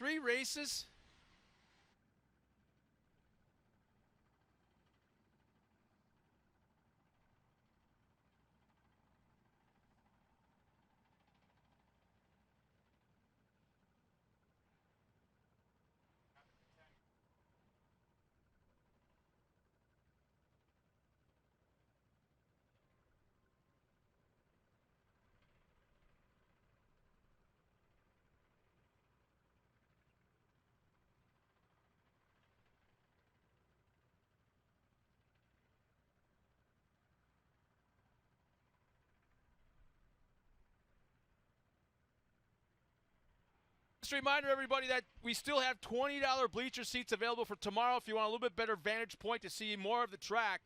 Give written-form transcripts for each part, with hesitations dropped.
3 races. Just a reminder, everybody, that we still have $20 bleacher seats available for tomorrow. If you want a little bit better vantage point to see more of the track,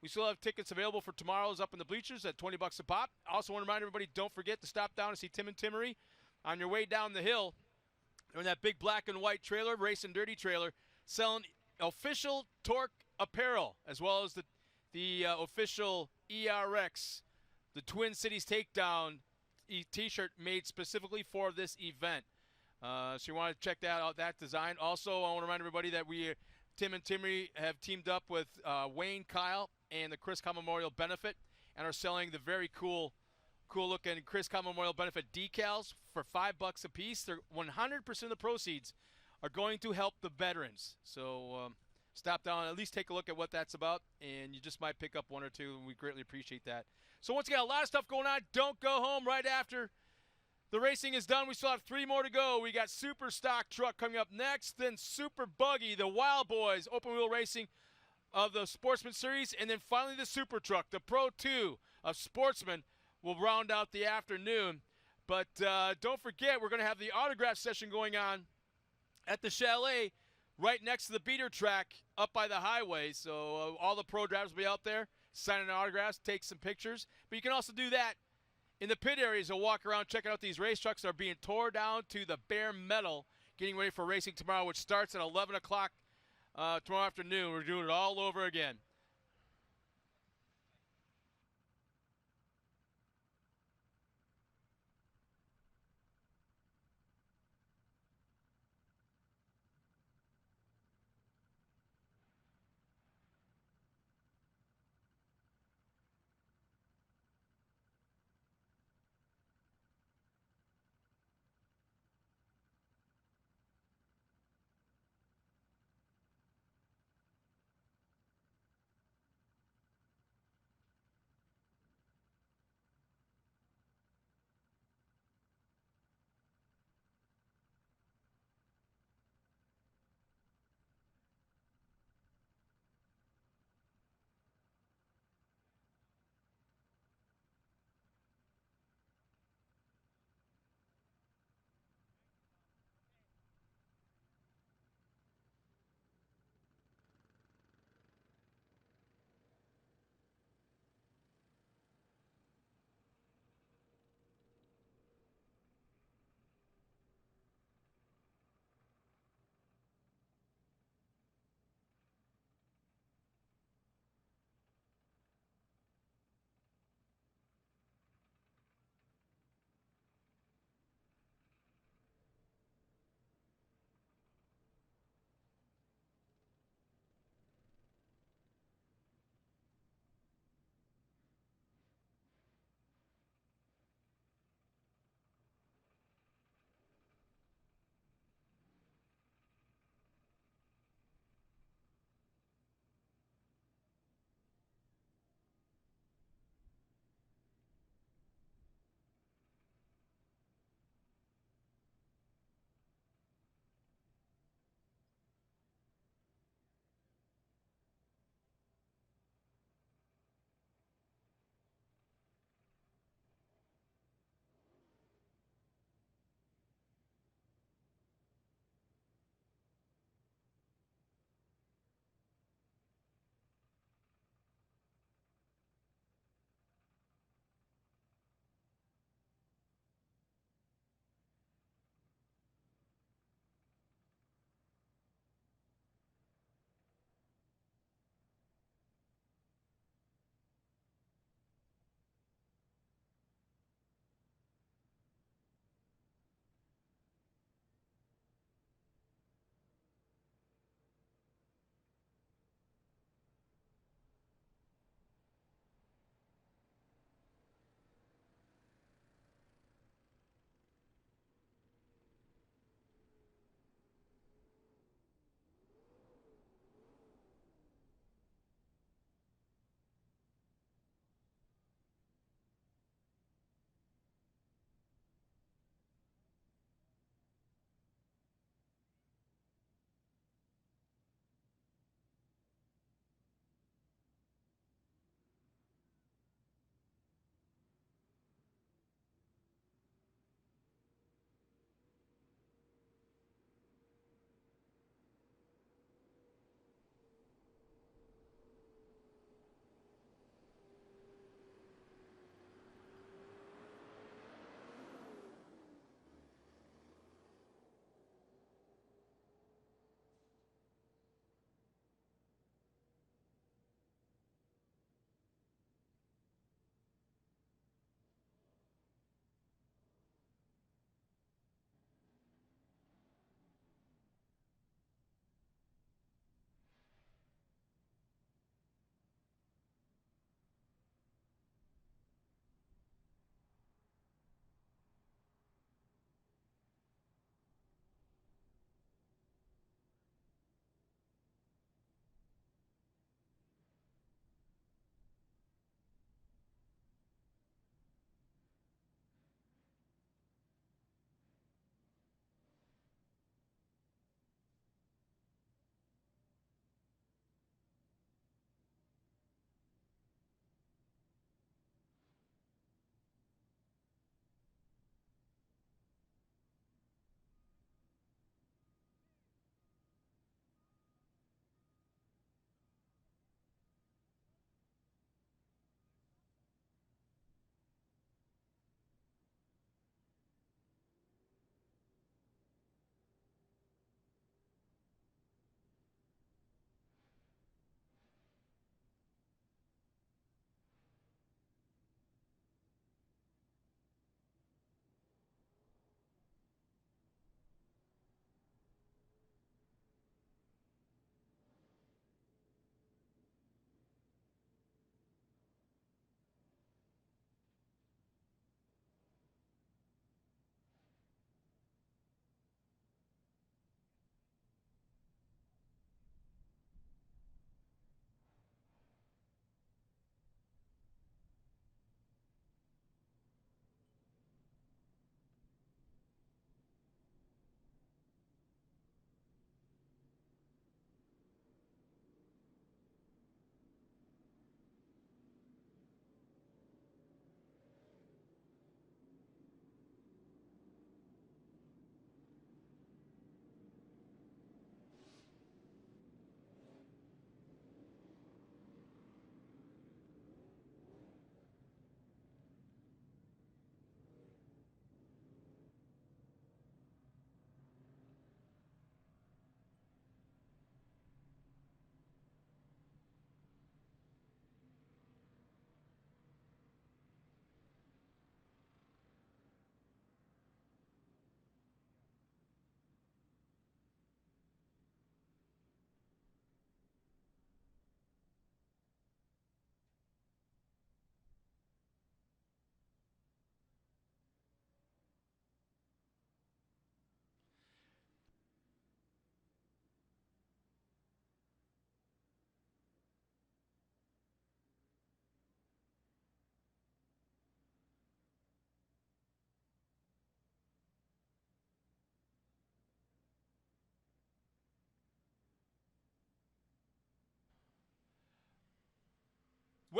we still have tickets available for tomorrow's up in the bleachers at $20 a pop. Also want to remind everybody, don't forget to stop down and see Tim and Timmery on your way down the hill. They're in that big black and white trailer, Racing Dirty trailer, selling official TORC apparel, as well as the official ERX, the Twin Cities Takedown t-shirt made specifically for this event. So you want to check that out, that design. Also, I want to remind everybody that Tim and Timmy have teamed up with Wayne Kyle and the Chris Kyle Memorial Benefit and are selling the very cool looking Chris Kyle Memorial Benefit decals for $5 a piece. They're 100% of the proceeds are going to help the veterans. So stop down, at least take a look at what that's about, and you just might pick up 1 or 2, and we greatly appreciate that. So once again, a lot of stuff going on. Don't go home right after the racing is done. We still have 3 more to go. We got Super Stock Truck coming up next, then Super Buggy, the Wild Boys, open wheel racing of the Sportsman Series, and then finally the Super Truck, the Pro 2 of Sportsman, will round out the afternoon. But don't forget, we're going to have the autograph session going on at the Chalet right next to the beater track up by the highway. So all the pro drivers will be out there signing autographs, take some pictures. But you can also do that in the pit areas. Will walk around checking out these race trucks that are being tore down to the bare metal, getting ready for racing tomorrow, which starts at 11 o'clock tomorrow afternoon. We're doing it all over again.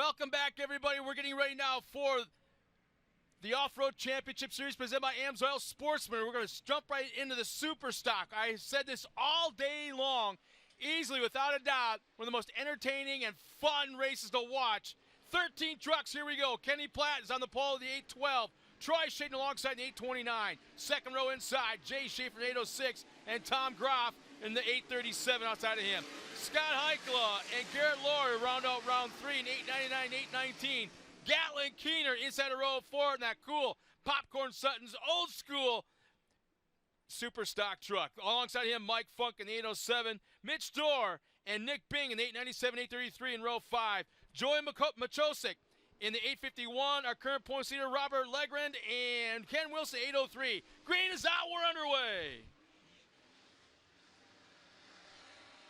Welcome back, everybody. We're getting ready now for the Off-Road Championship Series presented by AMSOIL Sportsman. We're going to jump right into the Super Stock. I said this all day long, easily, without a doubt, one of the most entertaining and fun races to watch. 13 trucks, here we go. Kenny Platt is on the pole of the 812. Troy Shaden alongside the 829. Second row inside, Jay Schaefer in 806, and Tom Groff in the 837 outside of him. Scott Heikela and Garrett Laurie round out round 3 in 899, 819. Gatlin Keener inside of row 4 in that cool Popcorn Sutton's old school super stock truck. Alongside him, Mike Funk in the 807, Mitch Dorr and Nick Bing in the 897, 833 in row 5. Joey Machosik in the 851, our current points leader, Robert Legrand, and Ken Wilson, 803. Green is out, we're underway.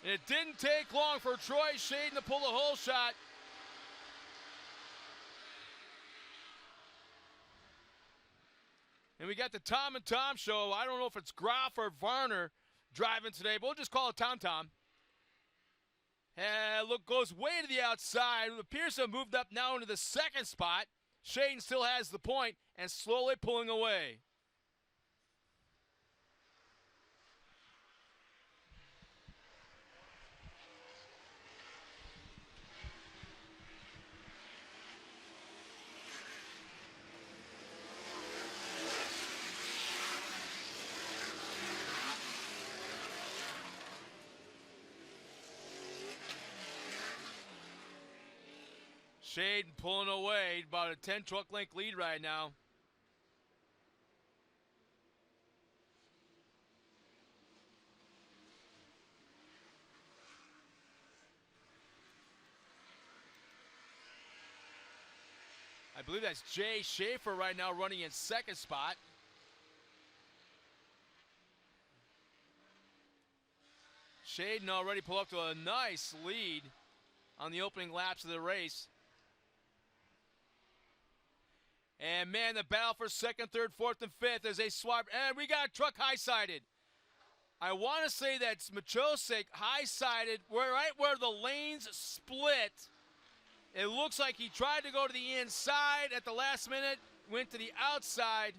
And it didn't take long for Troy Shaden to pull the hole shot. And we got the Tom and Tom show. I don't know if it's Groff or Varner driving today, but we'll just call it Tom Tom. And look, goes way to the outside. It appears to have moved up now into the second spot. Shaden still has the point and slowly pulling away. Shaden pulling away, about a 10 truck length lead right now. I believe that's Jay Schaefer right now running in second spot. Shaden already pulled up to a nice lead on the opening laps of the race. And man, the battle for second, third, fourth, and fifth as they swap. And we got a truck high-sided. I want to say that's Machosik high-sided, right where the lanes split. It looks like he tried to go to the inside at the last minute, went to the outside,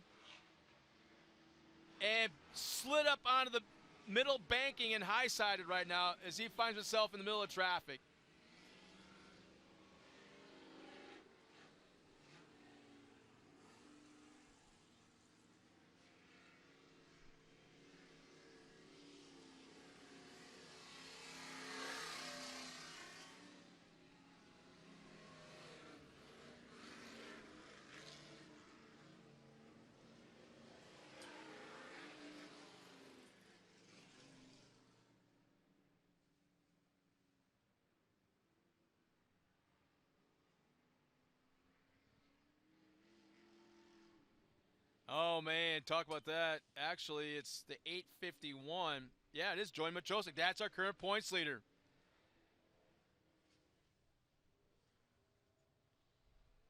and slid up onto the middle banking and high-sided right now as he finds himself in the middle of traffic. Oh, man, talk about that. Actually, it's the 851. Yeah, it is Joey Machosik. That's our current points leader.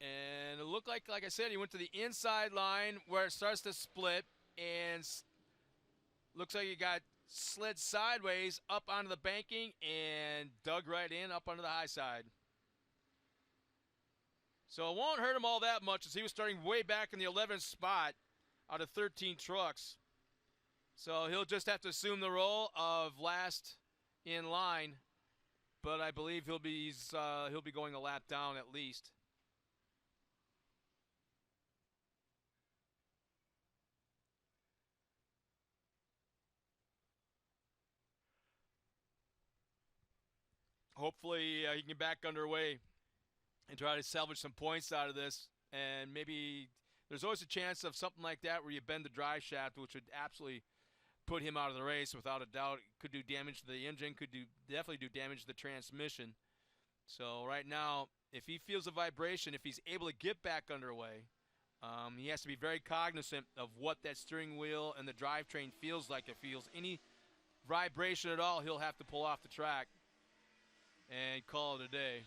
And it looked like I said, he went to the inside line where it starts to split. And looks like he got slid sideways up onto the banking and dug right in up onto the high side. So it won't hurt him all that much as he was starting way back in the 11th spot out of 13 trucks. So he'll just have to assume the role of last in line, but I believe he'll be going a lap down at least. Hopefully he can get back underway and try to salvage some points out of this, and maybe there's always a chance of something like that where you bend the drive shaft, which would absolutely put him out of the race without a doubt. It could do damage to the engine, definitely do damage to the transmission. So right now, if he feels a vibration, if he's able to get back underway, he has to be very cognizant of what that steering wheel and the drivetrain feels like. If he feels any vibration at all, he'll have to pull off the track and call it a day.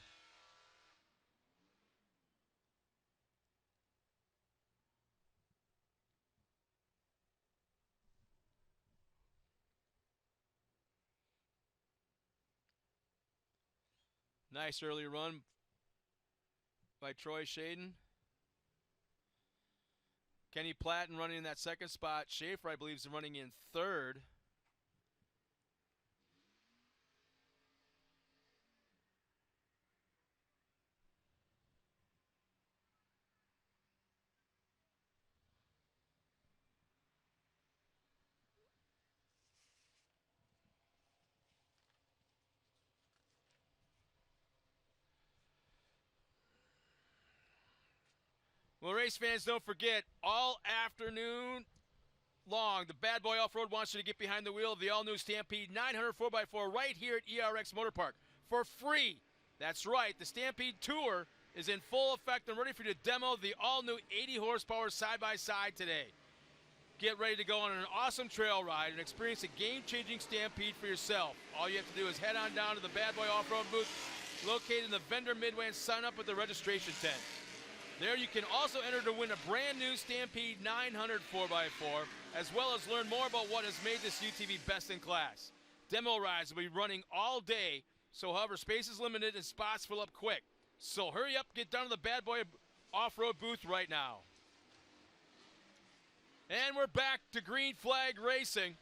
Nice early run by Troy Shaden. Kenny Platten running in that second spot. Schaefer, I believe, is running in third. Well, race fans, don't forget, all afternoon long, the Bad Boy Off-Road wants you to get behind the wheel of the all-new Stampede 900 4x4 right here at ERX Motor Park for free. That's right, the Stampede Tour is in full effect and ready for you to demo the all-new 80 horsepower side-by-side today. Get ready to go on an awesome trail ride and experience a game-changing Stampede for yourself. All you have to do is head on down to the Bad Boy Off-Road booth located in the vendor midway and sign up at the registration tent. There you can also enter to win a brand new Stampede 900 4x4, as well as learn more about what has made this UTV best in class. Demo rides will be running all day, so however, space is limited and spots fill up quick. So hurry up, get down to the Bad Boy Off-Road booth right now. And we're back to green flag racing.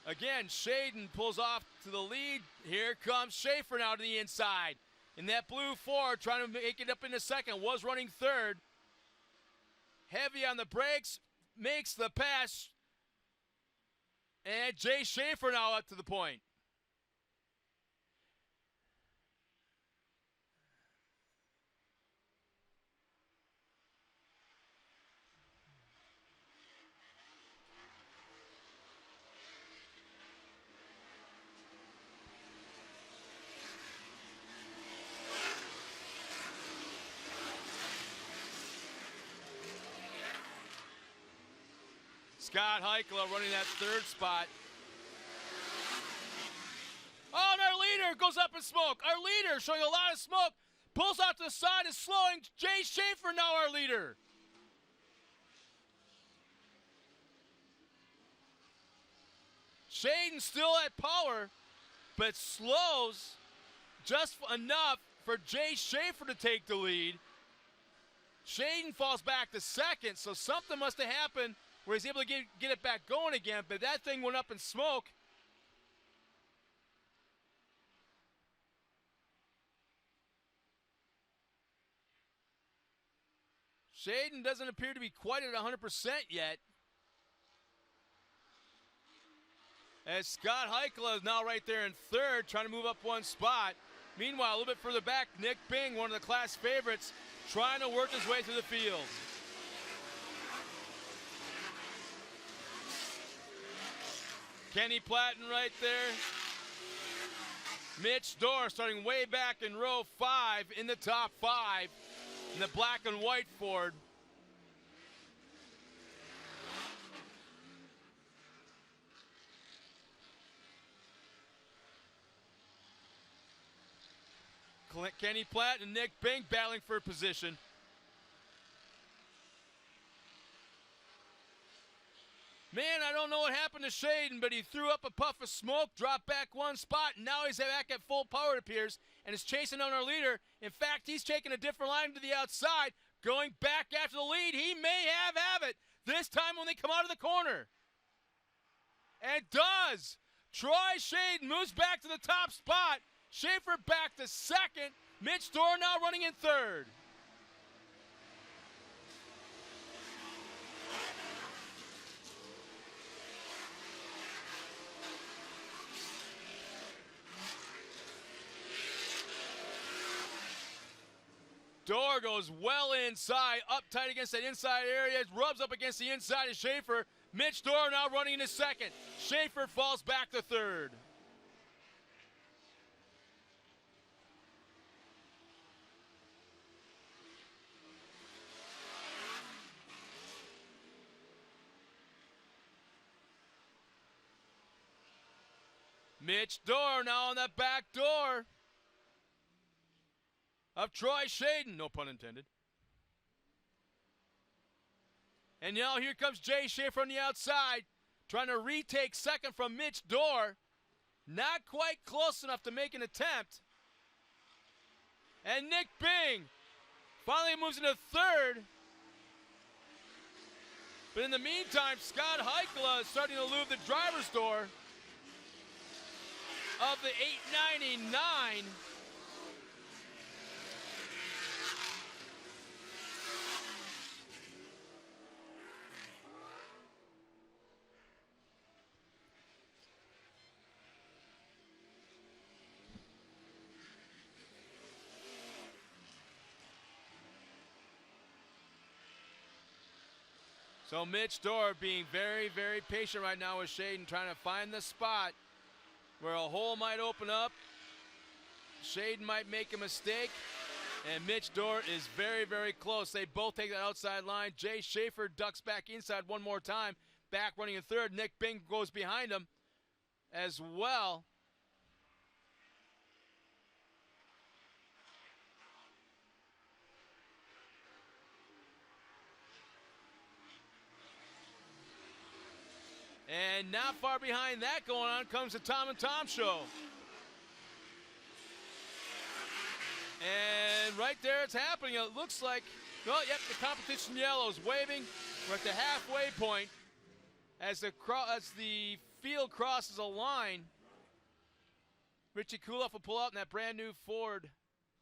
Again, Shaden pulls off to the lead. Here comes Schaefer now to the inside. In that blue Ford, trying to make it up into second, was running third. Heavy on the brakes, makes the pass. And Jay Schaefer now up to the point. Scott Heikkila running that third spot. Oh, and our leader goes up in smoke. Our leader showing a lot of smoke. Pulls out to the side, is slowing. Jay Schaefer now our leader. Shaden still at power, but slows just enough for Jay Schaefer to take the lead. Shaden falls back to second, so something must have happened where he's able to get it back going again, but that thing went up in smoke. Shaden doesn't appear to be quite at 100% yet. As Scott Heikkila is now right there in third, trying to move up one spot. Meanwhile, a little bit further back, Nick Bing, one of the class favorites, trying to work his way through the field. Kenny Platten right there. Mitch Dorr starting way back in row 5 in the top 5 in the black and white Ford. Kenny Platten and Nick Bing battling for position. Man, I don't know what happened to Shaden, but he threw up a puff of smoke, dropped back one spot, and now he's back at full power, it appears, and is chasing down our leader. In fact, he's taking a different line to the outside, going back after the lead. He may have it this time when they come out of the corner. And does. Troy Shaden moves back to the top spot. Schaefer back to second. Mitch Dorr now running in third. Dorr goes well inside, up tight against that inside area, rubs up against the inside of Schaefer. Mitch Dorr now running into second. Schaefer falls back to third. Mitch Dorr now on that back door of Troy Shaden, no pun intended. And now here comes Jay Schaefer on the outside, trying to retake second from Mitch Dorr. Not quite close enough to make an attempt. And Nick Bing finally moves into third. But in the meantime, Scott Heikkila is starting to elude the driver's door of the 899. So Mitch Dorr being very, very patient right now with Shaden, trying to find the spot where a hole might open up. Shaden might make a mistake, and Mitch Dorr is very, very close. They both take that outside line. Jay Schaefer ducks back inside one more time, back running in third. Nick Bing goes behind him as well. And not far behind that going on comes the Tom and Tom show. And right there it's happening. It looks like, well, yep, the competition yellow is waving. We're at the halfway point as the field crosses a line. Richie Kuloff will pull out in that brand new Ford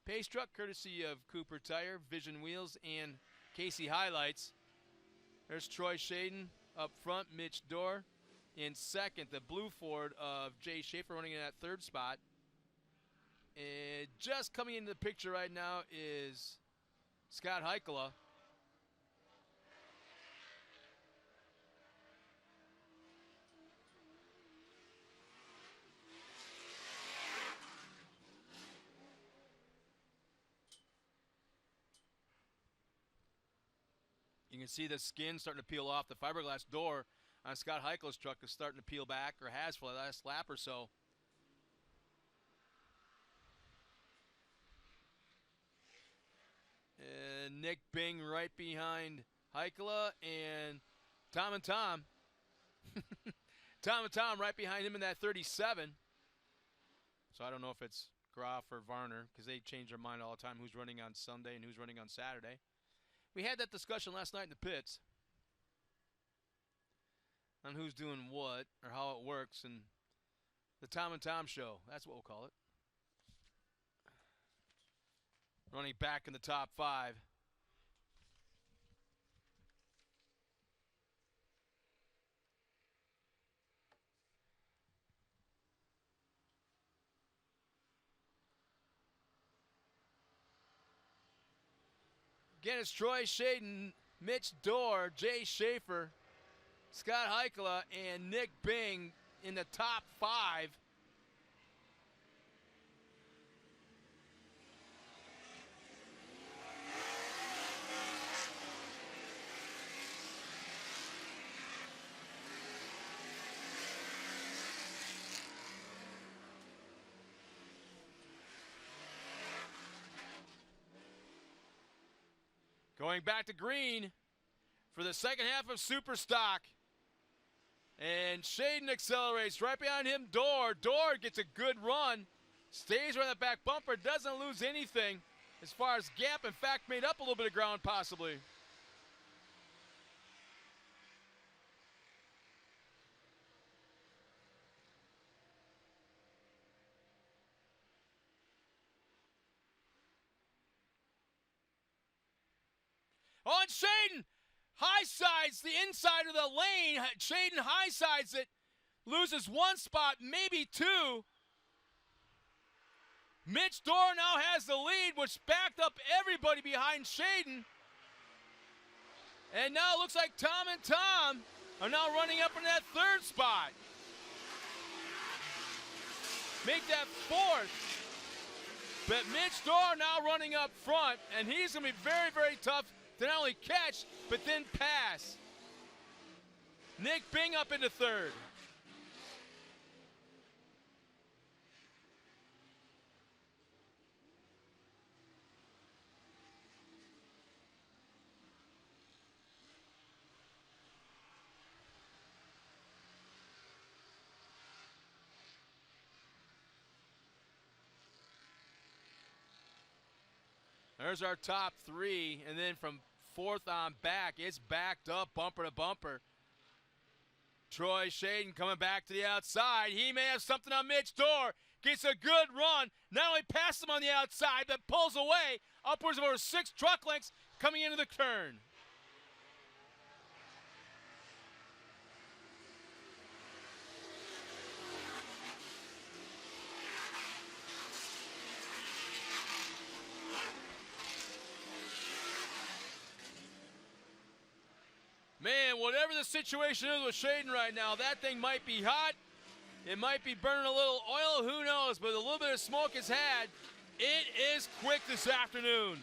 Pace truck, courtesy of Cooper Tire, Vision Wheels, and Casey Highlights. There's Troy Shaden up front, Mitch Dorr in second. The blue Ford of Jay Schaefer running in that third spot. And just coming into the picture right now is Scott Heikkila. You can see the skin starting to peel off. The fiberglass door on Scott Heikkel's truck is starting to peel back, or has for the last lap or so. And Nick Bing right behind Heikkila, and Tom and Tom. Tom and Tom right behind him in that 37. So I don't know if it's Groff or Varner, because they change their mind all the time who's running on Sunday and who's running on Saturday. We had that discussion last night in the pits on who's doing what or how it works, and the Tom and Tom show, that's what we'll call it. Running back in the top 5. Again, it's Troy Shaden, Mitch Dorr, Jay Schaefer, Scott Heikkila, and Nick Bing in the top 5. Going back to green for the second half of Super Stock. And Shaden accelerates. Right behind him, Dorr. Dorr gets a good run. Stays around the back bumper. Doesn't lose anything as far as gap. In fact, made up a little bit of ground possibly. On Shaden, high sides the inside of the lane. Shaden high sides it, loses one spot, maybe two. Mitch Dorr now has the lead, which backed up everybody behind Shaden. And now it looks like Tom and Tom are now running up in that third spot. Make that fourth. But Mitch Dorr now running up front, and he's going to be very, very tough to not only catch, but then pass. Nick Bing up into third. There's our top three, and then from fourth on back, it's backed up bumper to bumper. Troy Shaden coming back to the outside. He may have something on Mitch Dorr. Gets a good run. Not only passes him on the outside, but pulls away upwards of over 6 truck lengths coming into the turn. Man, whatever the situation is with Shaden right now, that thing might be hot. It might be burning a little oil, who knows, but a little bit of smoke it's had. It is quick this afternoon.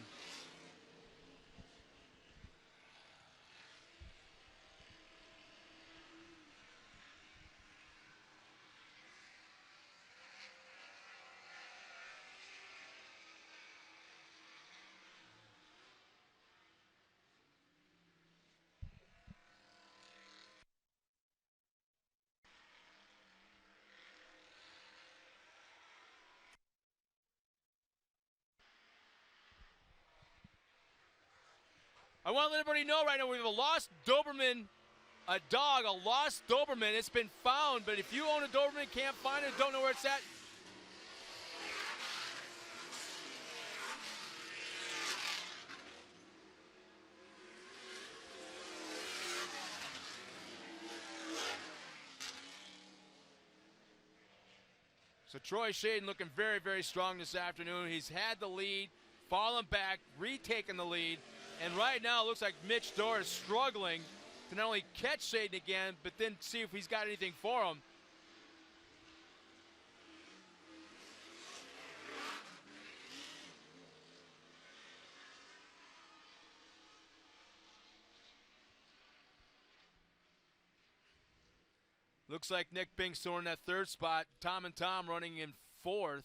I want to let everybody know right now we have a lost Doberman, a dog, a lost Doberman. It's been found, but if you own a Doberman, can't find it, don't know where it's at, so Troy Shaden looking very, very strong this afternoon. He's had the lead, fallen back, retaken the lead, and right now it looks like Mitch Dorr is struggling to not only catch Shaden again, but then see if he's got anything for him. Looks like Nick Bink's still in that third spot. Tom and Tom running in fourth.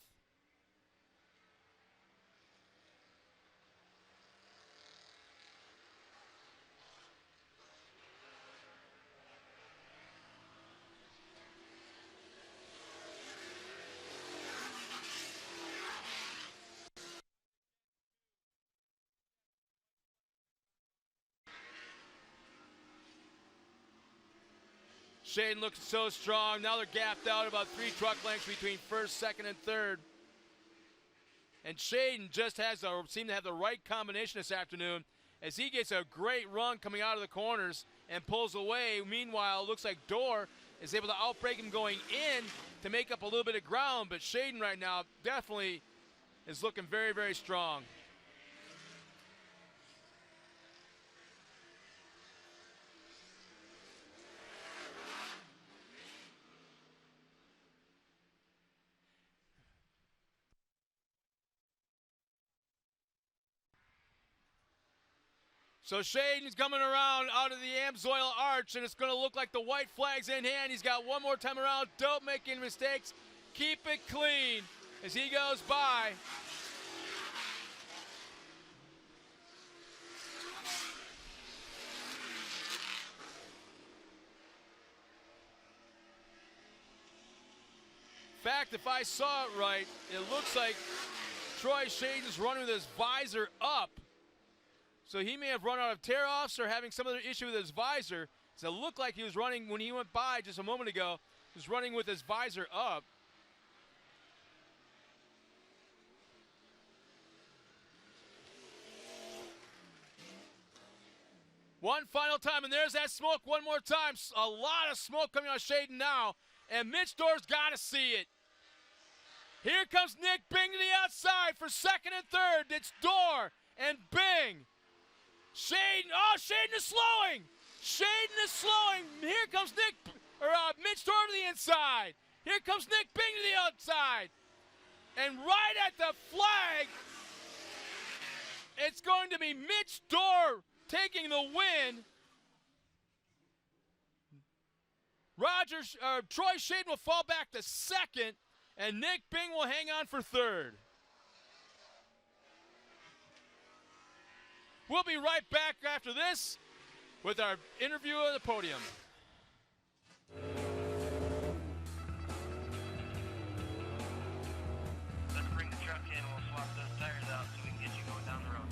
Shaden looks so strong. Now they're gapped out about 3 truck lengths between first, second, and third. And Shaden just seemed to have the right combination this afternoon as he gets a great run coming out of the corners and pulls away. Meanwhile, it looks like Dorr is able to outbreak him going in to make up a little bit of ground, but Shaden right now definitely is looking very, very strong. So Shaden's coming around out of the Amsoil arch, and it's going to look like the white flag's in hand. He's got one more time around. Don't make any mistakes. Keep it clean as he goes by. In fact, if I saw it right, it looks like Troy Shaden's running with his visor up. So he may have run out of tear-offs or having some other issue with his visor. So it looked like he was running, when he went by just a moment ago, he was running with his visor up. One final time, and there's that smoke one more time. A lot of smoke coming out of Shaden now, and Mitch Dorr's got to see it. Here comes Nick Bing to the outside for second and third. It's Dorr and Bing. Shaden, oh, Shaden is slowing. Shaden is slowing. Here comes Mitch Dorr to the inside. Here comes Nick Bing to the outside. And right at the flag, it's going to be Mitch Dorr taking the win. Troy Shaden will fall back to second, and Nick Bing will hang on for third. We'll be right back after this with our interview at the podium. Let's bring the truck in and we'll swap those tires out so we can get you going down the road.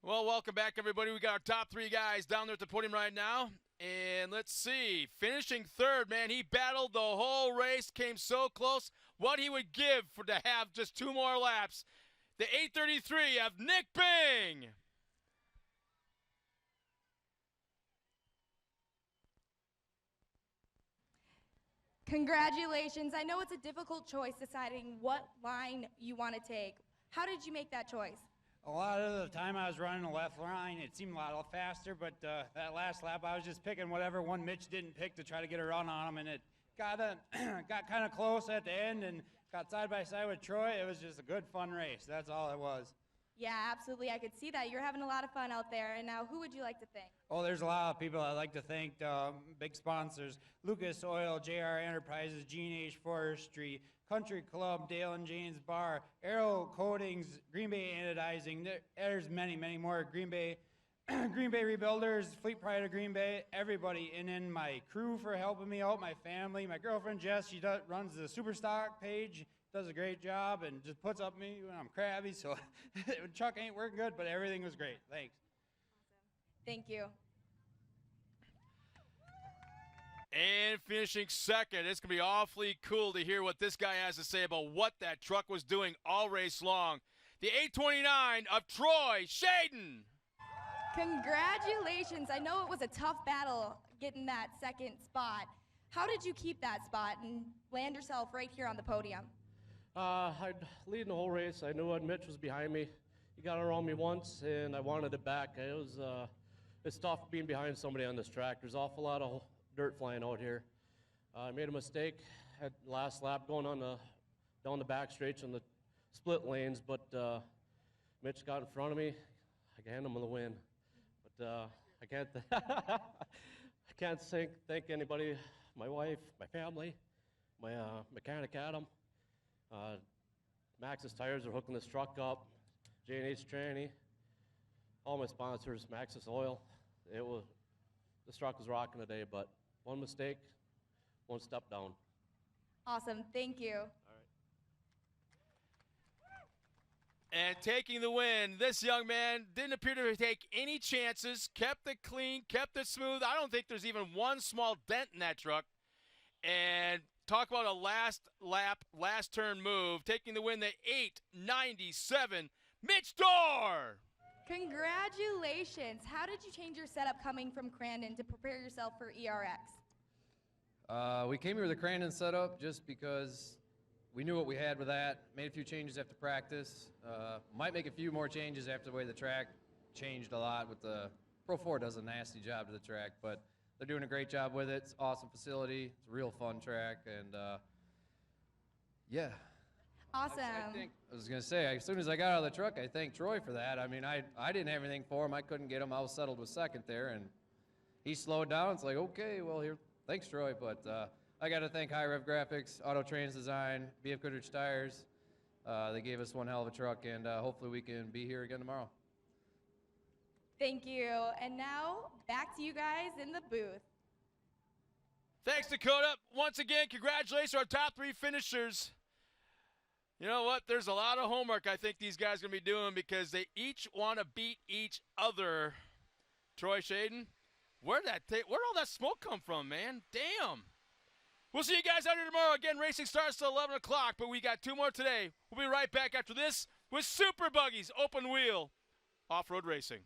Well, welcome back, everybody. We got our top three guys down there at the podium right now. And let's see. Finishing third, man. He battled the whole race, came so close. What he would give for to have just 2 more laps. The 8:33 of Nick Bing. Congratulations. I know it's a difficult choice deciding what line you want to take. How did you make that choice? A lot of the time I was running the left line. It seemed a lot faster, but that last lap I was just picking whatever one Mitch didn't pick to try to get a run on him, and it got kind of close at the end and got side by side with Troy. It was just a good, fun race. That's all it was. Yeah, absolutely. I could see that. You're having a lot of fun out there. And now, who would you like to thank? Oh, there's a lot of people I'd like to thank. Big sponsors: Lucas Oil, JR Enterprises, G&H Forestry, Country Club, Dale and Jane's Bar, Aero Coatings, Green Bay Anodizing. There's many, many more. Green Bay Rebuilders, Fleet Pride of Green Bay, everybody. And then my crew for helping me out, my family, my girlfriend Jess, she runs the Superstock page, does a great job, and just puts up me when I'm crabby. So Chuck ain't working good, but everything was great. Thanks. Awesome. Thank you. And finishing second, it's going to be awfully cool to hear what this guy has to say about what that truck was doing all race long. The 8:29 of Troy Shaden. Congratulations. I know it was a tough battle getting that second spot. How did you keep that spot and land yourself right here on the podium? I'd leading the whole race. I knew Mitch was behind me. He got around me once, and I wanted it back. It's tough being behind somebody on this track. There's an awful lot of dirt flying out here. I made a mistake at last lap going down the back straights in the split lanes, but Mitch got in front of me. I handed him the win, but I can't I can't thank anybody. My wife, my family, my mechanic Adam. Max's Tires are hooking this truck up. J&H Tranny, all my sponsors, Max's Oil. This truck was rocking today, but one mistake, one step down. Awesome. Thank you. All right. And taking the win, this young man didn't appear to take any chances, kept it clean, kept it smooth. I don't think there's even one small dent in that truck. And talk about a last lap, last turn move, taking the win, the 8:97, Mitch Dorr. Congratulations. How did you change your setup coming from Crandon to prepare yourself for ERX? We came here with a Crandon setup just because we knew what we had with that. Made a few changes after practice. Might make a few more changes after the way the track changed a lot. With the Pro 4 does a nasty job to the track, but they're doing a great job with it. It's an awesome facility. It's a real fun track, and yeah. Awesome. I was going to say, as soon as I got out of the truck, I thanked Troy for that. I mean, I didn't have anything for him. I couldn't get him. I was settled with second there, and he slowed down. It's like, okay, well, here, thanks, Troy. But I got to thank High Rev Graphics, Auto Trains Design, BF Goodrich Tires. They gave us one hell of a truck, and hopefully we can be here again tomorrow. Thank you. And now, back to you guys in the booth. Thanks, Dakota. Once again, congratulations to our top three finishers. You know what? There's a lot of homework I think these guys are going to be doing because they each want to beat each other. Troy Shaden, where'd all that smoke come from, man? Damn. We'll see you guys out here tomorrow. Again, racing starts till 11 o'clock, but we got 2 more today. We'll be right back after this with Super Buggies, open wheel, off-road racing.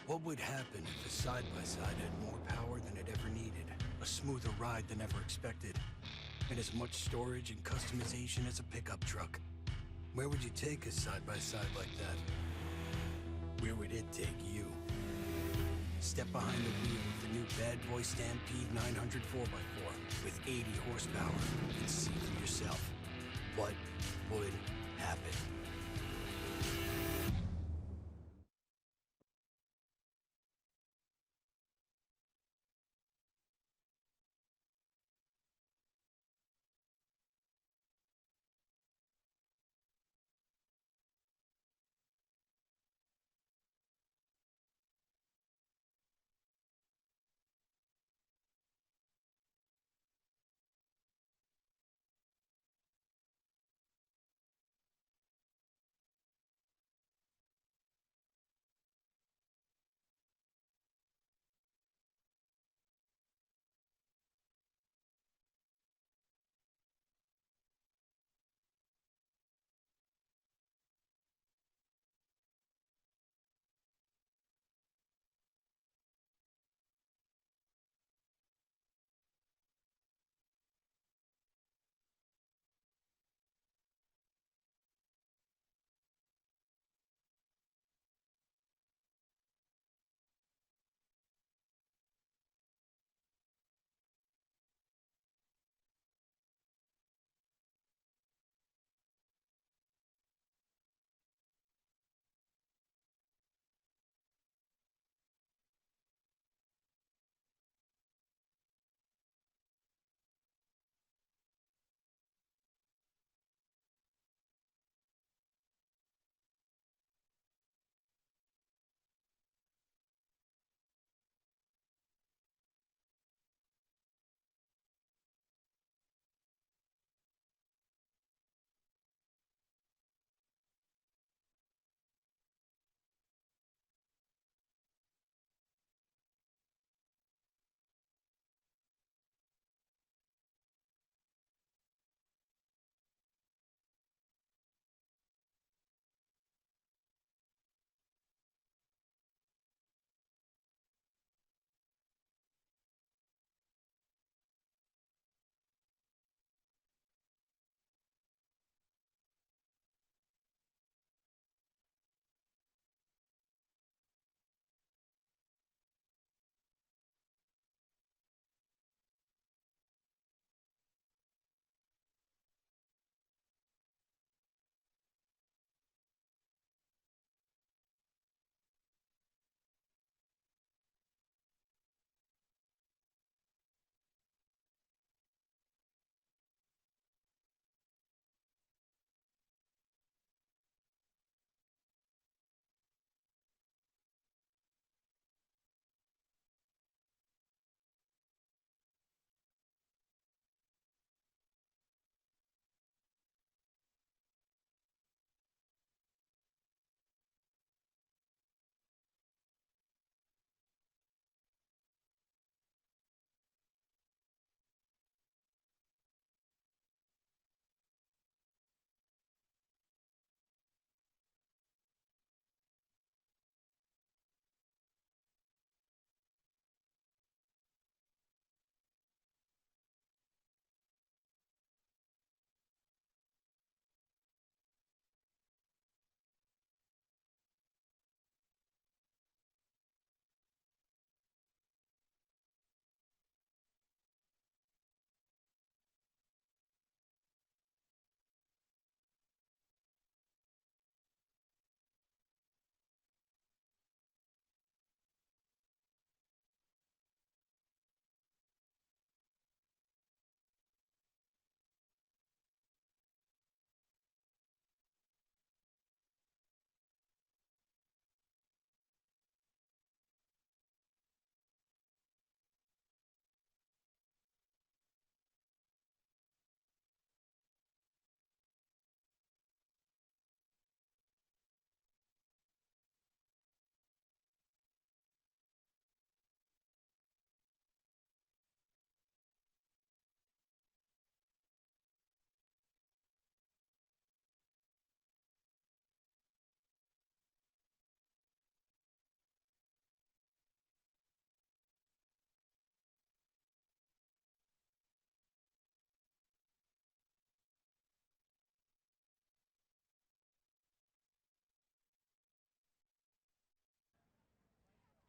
What would happen if a side-by-side had more power than it ever needed, a smoother ride than ever expected, and as much storage and customization as a pickup truck? Where would you take a side-by-side like that? Where would it take you? Step behind the wheel of the new Bad Boy Stampede 900 4x4 with 80 horsepower and see for yourself what would happen.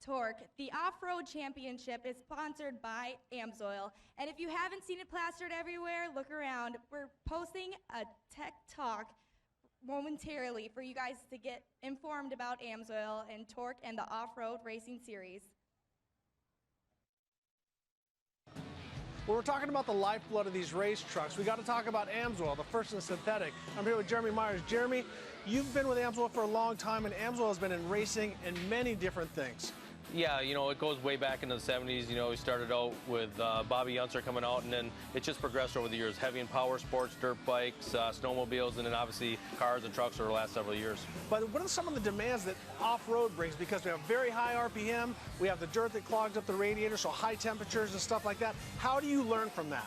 TORC, the Off-Road Championship, is sponsored by AMSOIL. And if you haven't seen it plastered everywhere, look around. We're posting a tech talk momentarily for you guys to get informed about AMSOIL and TORC and the Off-Road Racing Series. When we're talking about the lifeblood of these race trucks, we got to talk about AMSOIL, the first and synthetic. I'm here with Jeremy Myers. Jeremy, you've been with AMSOIL for a long time, and AMSOIL has been in racing in many different things. Yeah, you know, it goes way back into the 70s. You know, we started out with Bobby Unser coming out, and then it just progressed over the years. Heavy and power sports, dirt bikes, snowmobiles, and then obviously cars and trucks over the last several years. But what are some of the demands that off-road brings? Because we have very high RPM, we have the dirt that clogs up the radiator, so high temperatures and stuff like that. How do you learn from that?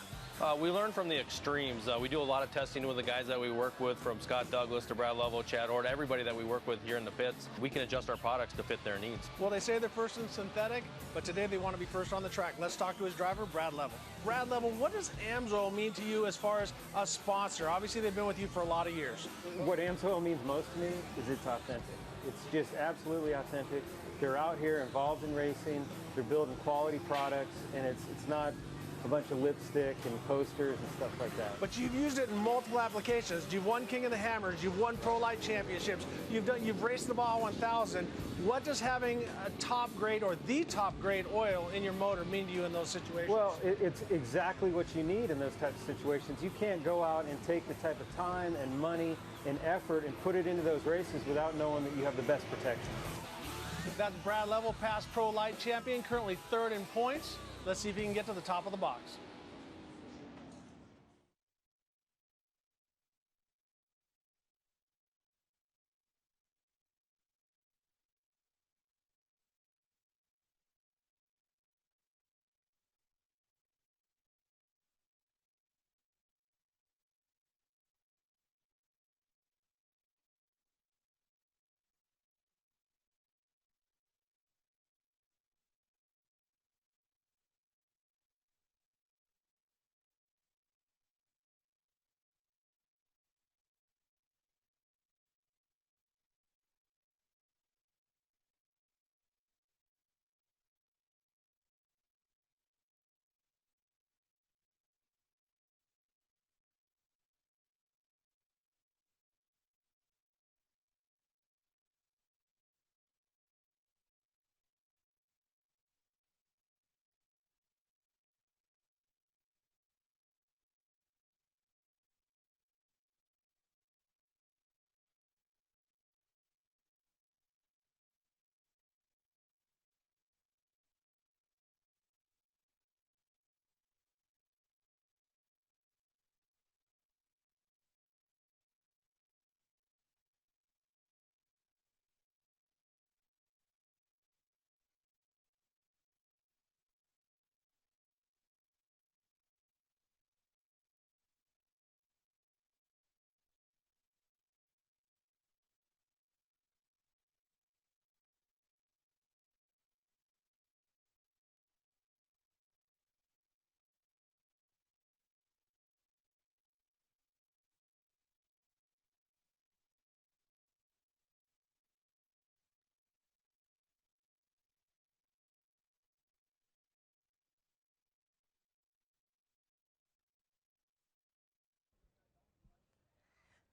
We learn from the extremes. We do a lot of testing with the guys that we work with, from Scott Douglas to Brad Lovell, Chad Ord, everybody that we work with here in the pits. We can adjust our products to fit their needs. Well, they say they're first in synthetic, but today they want to be first on the track. Let's talk to his driver, Brad Lovell. Brad Lovell, what does AMSOIL mean to you as far as a sponsor? Obviously, they've been with you for a lot of years. What AMSOIL means most to me is it's authentic. It's just absolutely authentic. They're out here involved in racing. They're building quality products, and it's not a bunch of lipstick and posters and stuff like that. But you've used it in multiple applications. You've won King of the Hammers. You've won Pro Light Championships. You've raced the Baja 1000. What does having a top grade or the top grade oil in your motor mean to you in those situations? Well, it's exactly what you need in those types of situations. You can't go out and take the type of time and money and effort and put it into those races without knowing that you have the best protection. That's Brad Lovell, past Pro Light champion, currently third in points. Let's see if he can get to the top of the box.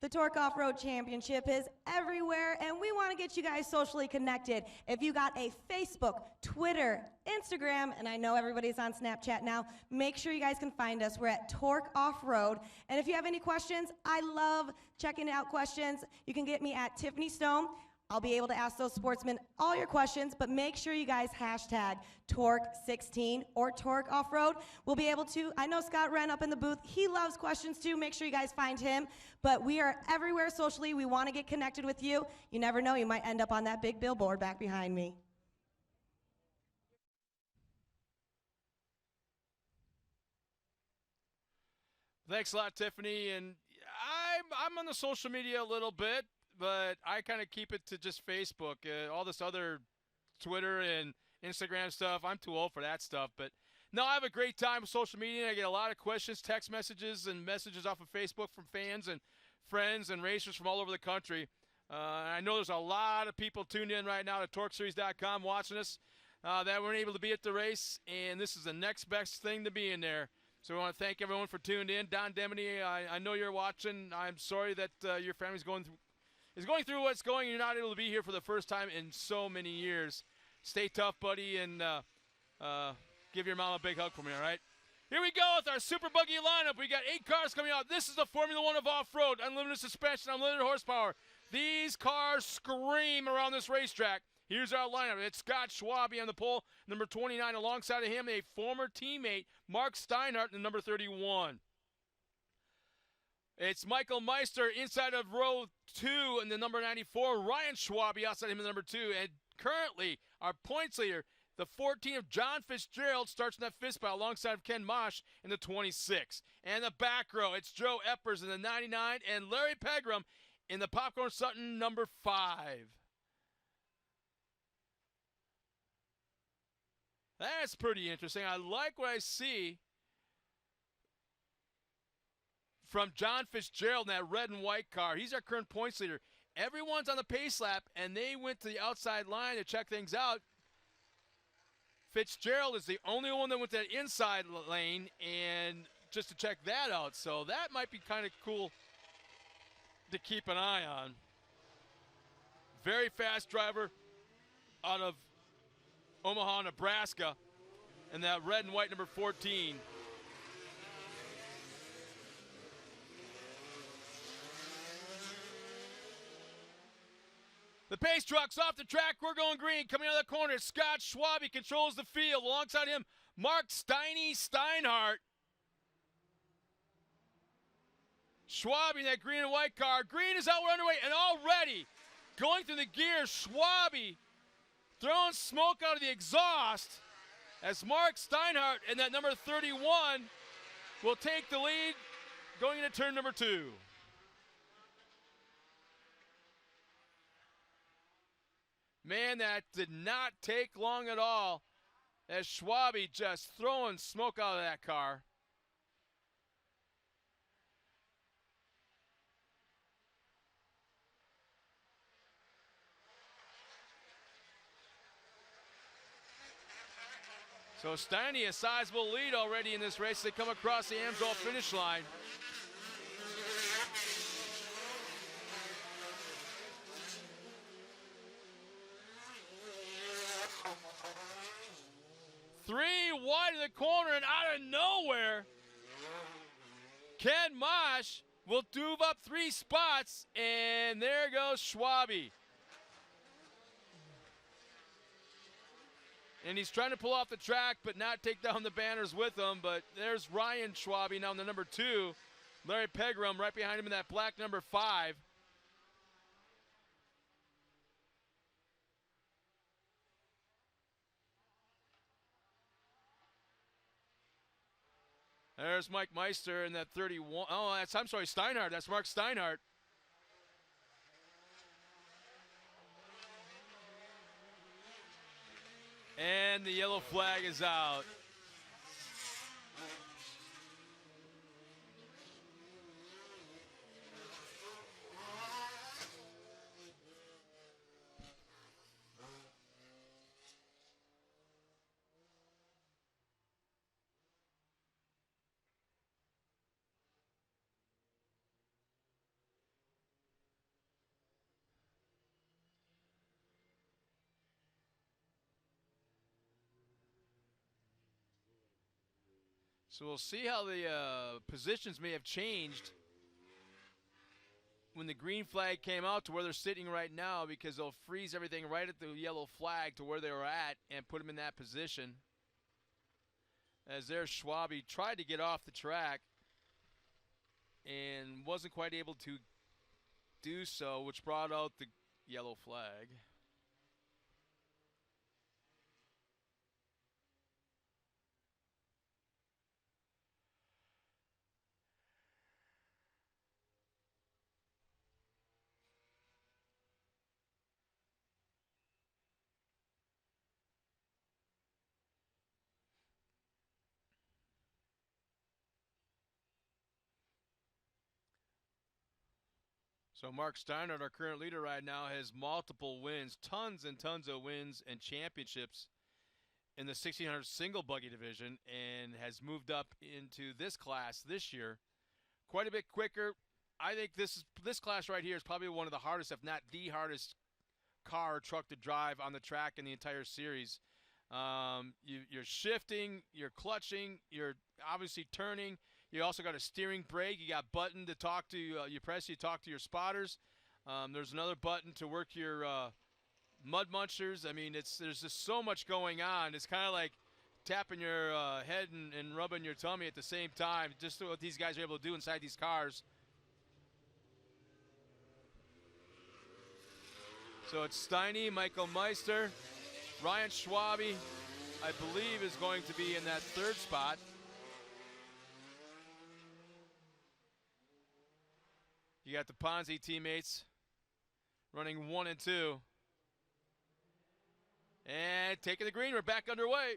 The TORC Off-Road Championship is everywhere, and we want to get you guys socially connected. If you got a Facebook, Twitter, Instagram, and I know everybody's on Snapchat now, make sure you guys can find us. We're at TORC Off-Road. And if you have any questions, I love checking out questions. You can get me at Tiffany Stone. I'll be able to ask those sportsmen all your questions, but make sure you guys hashtag TORC16 or TORC Off-Road. We'll be able to, I know Scott Wren up in the booth, he loves questions too. Make sure you guys find him. But we are everywhere socially. We want to get connected with you. You never know, you might end up on that big billboard back behind me. Thanks a lot, Tiffany. And I'm on the social media a little bit, but I kind of keep it to just Facebook. All this other Twitter and Instagram stuff, I'm too old for that stuff. But no, I have a great time with social media. I get a lot of questions, text messages, and messages off of Facebook from fans and friends and racers from all over the country. I know there's a lot of people tuned in right now to TORCseries.com watching us. that weren't able to be at the race, and this is the next best thing to be in there. So we want to thank everyone for tuning in. Don Demony, I know you're watching. I'm sorry that your family's going through what's going. You're not able to be here for the first time in so many years. Stay tough, buddy, and give your mom a big hug for me, all right? Here we go with our Super Buggy lineup. We got 8 cars coming out. This is the Formula One of off-road, unlimited suspension, unlimited horsepower. These cars scream around this racetrack. Here's our lineup. It's Scott Schwabe on the pole, number 29. Alongside of him, a former teammate, Mark Steinhardt, in number 31. It's Michael Meister inside of row 2 in the number 94. Ryan Schwabe outside him in the number 2. And currently, our points leader, the 14 of John Fitzgerald, starts in that fifth spot alongside of Ken Mosh in the 26. And the back row, it's Joe Eppers in the 99 and Larry Pegram in the Popcorn Sutton number 5. That's pretty interesting. I like what I see from John Fitzgerald in that red and white car. He's our current points leader. Everyone's on the pace lap, and they went to the outside line to check things out. Fitzgerald is the only one that went to that inside lane and just to check that out. So that might be kind of cool to keep an eye on. Very fast driver out of Omaha, Nebraska, and that red and white number 14. The pace truck's off the track. We're going green. Coming out of the corner, Scott Schwabe controls the field. Alongside him, Mark Steinhardt. Schwabe in that green and white car. Green is out. We're underway. And already going through the gears, Schwabe throwing smoke out of the exhaust as Mark Steinhardt in that number 31 will take the lead going into turn number 2. Man, that did not take long at all as Schwabe just throwing smoke out of that car. So Steiny, a sizable lead already in this race. They come across the Amsoil finish line. Three wide of the corner, and out of nowhere, Ken Mosh will move up 3 spots, and there goes Schwabe. And he's trying to pull off the track, but not take down the banners with him. But there's Ryan Schwabe now in the number 2. Larry Pegram right behind him in that black number 5. There's Mike Meister in that 31. Oh, I'm sorry, Steinhardt. That's Mark Steinhardt. And the yellow flag is out. So we'll see how the positions may have changed when the green flag came out to where they're sitting right now, because they'll freeze everything right at the yellow flag to where they were at and put them in that position. As there's Schwabe tried to get off the track and wasn't quite able to do so, which brought out the yellow flag. So Mark Steinhardt, our current leader right now, has multiple wins, tons and tons of wins and championships in the 1600 single buggy division and has moved up into this class this year. Quite a bit quicker. I think this class right here is probably one of the hardest, if not the hardest, car or truck to drive on the track in the entire series. You're shifting, you're clutching, you're obviously turning. You also got a steering brake. You got button to talk to. You press, you talk to your spotters. There's another button to work your mud munchers. I mean, there's just so much going on. It's kind of like tapping your head and rubbing your tummy at the same time. Just what these guys are able to do inside these cars. So it's Steiny, Michael Meister, Ryan Schwabe, I believe, is going to be in that third spot. You got the Ponzi teammates running 1 and 2. And taking the green, we're back underway.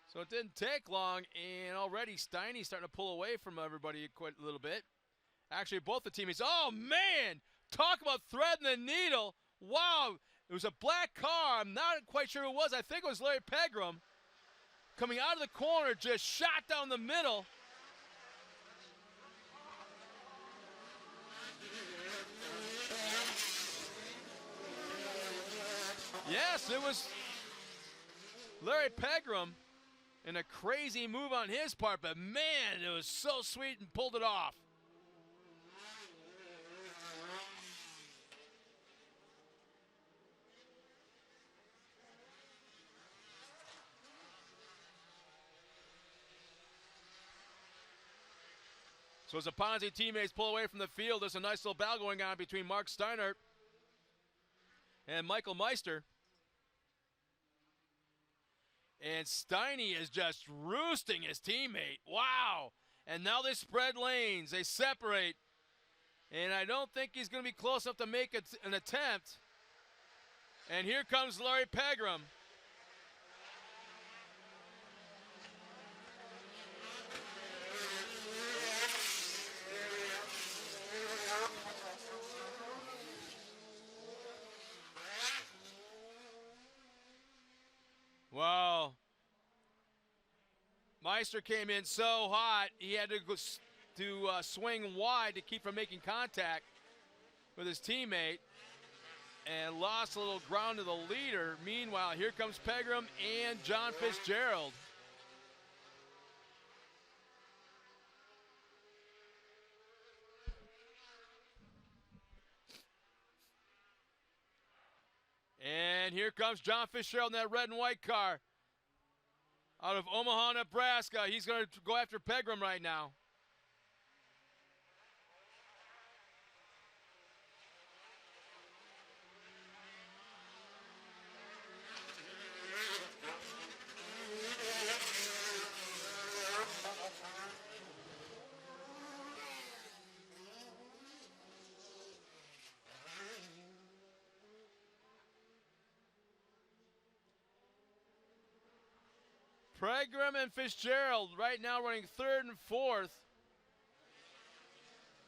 So it didn't take long, and already Steiny's starting to pull away from everybody quite a little bit. Actually, both the teammates. Oh, man! Talk about threading the needle. Wow. It was a black car. I'm not quite sure who it was. I think it was Larry Pegram. Coming out of the corner, just shot down the middle. Yes, it was Larry Pegram. And a crazy move on his part, but man, it was so sweet and pulled it off. So as the Ponzi teammates pull away from the field, there's a nice little battle going on between Mark Steinert and Michael Meister. And Steiny is just roosting his teammate. Wow. And now they spread lanes. They separate. And I don't think he's going to be close enough to make an attempt. And here comes Larry Pegram. Wow. Meister came in so hot, he had to go swing wide to keep from making contact with his teammate and lost a little ground to the leader. Meanwhile, here comes Pegram and John Fitzgerald. And here comes John Fitzgerald in that red and white car out of Omaha, Nebraska. He's going to go after Pegram right now. Pegram and Fitzgerald right now running third and fourth.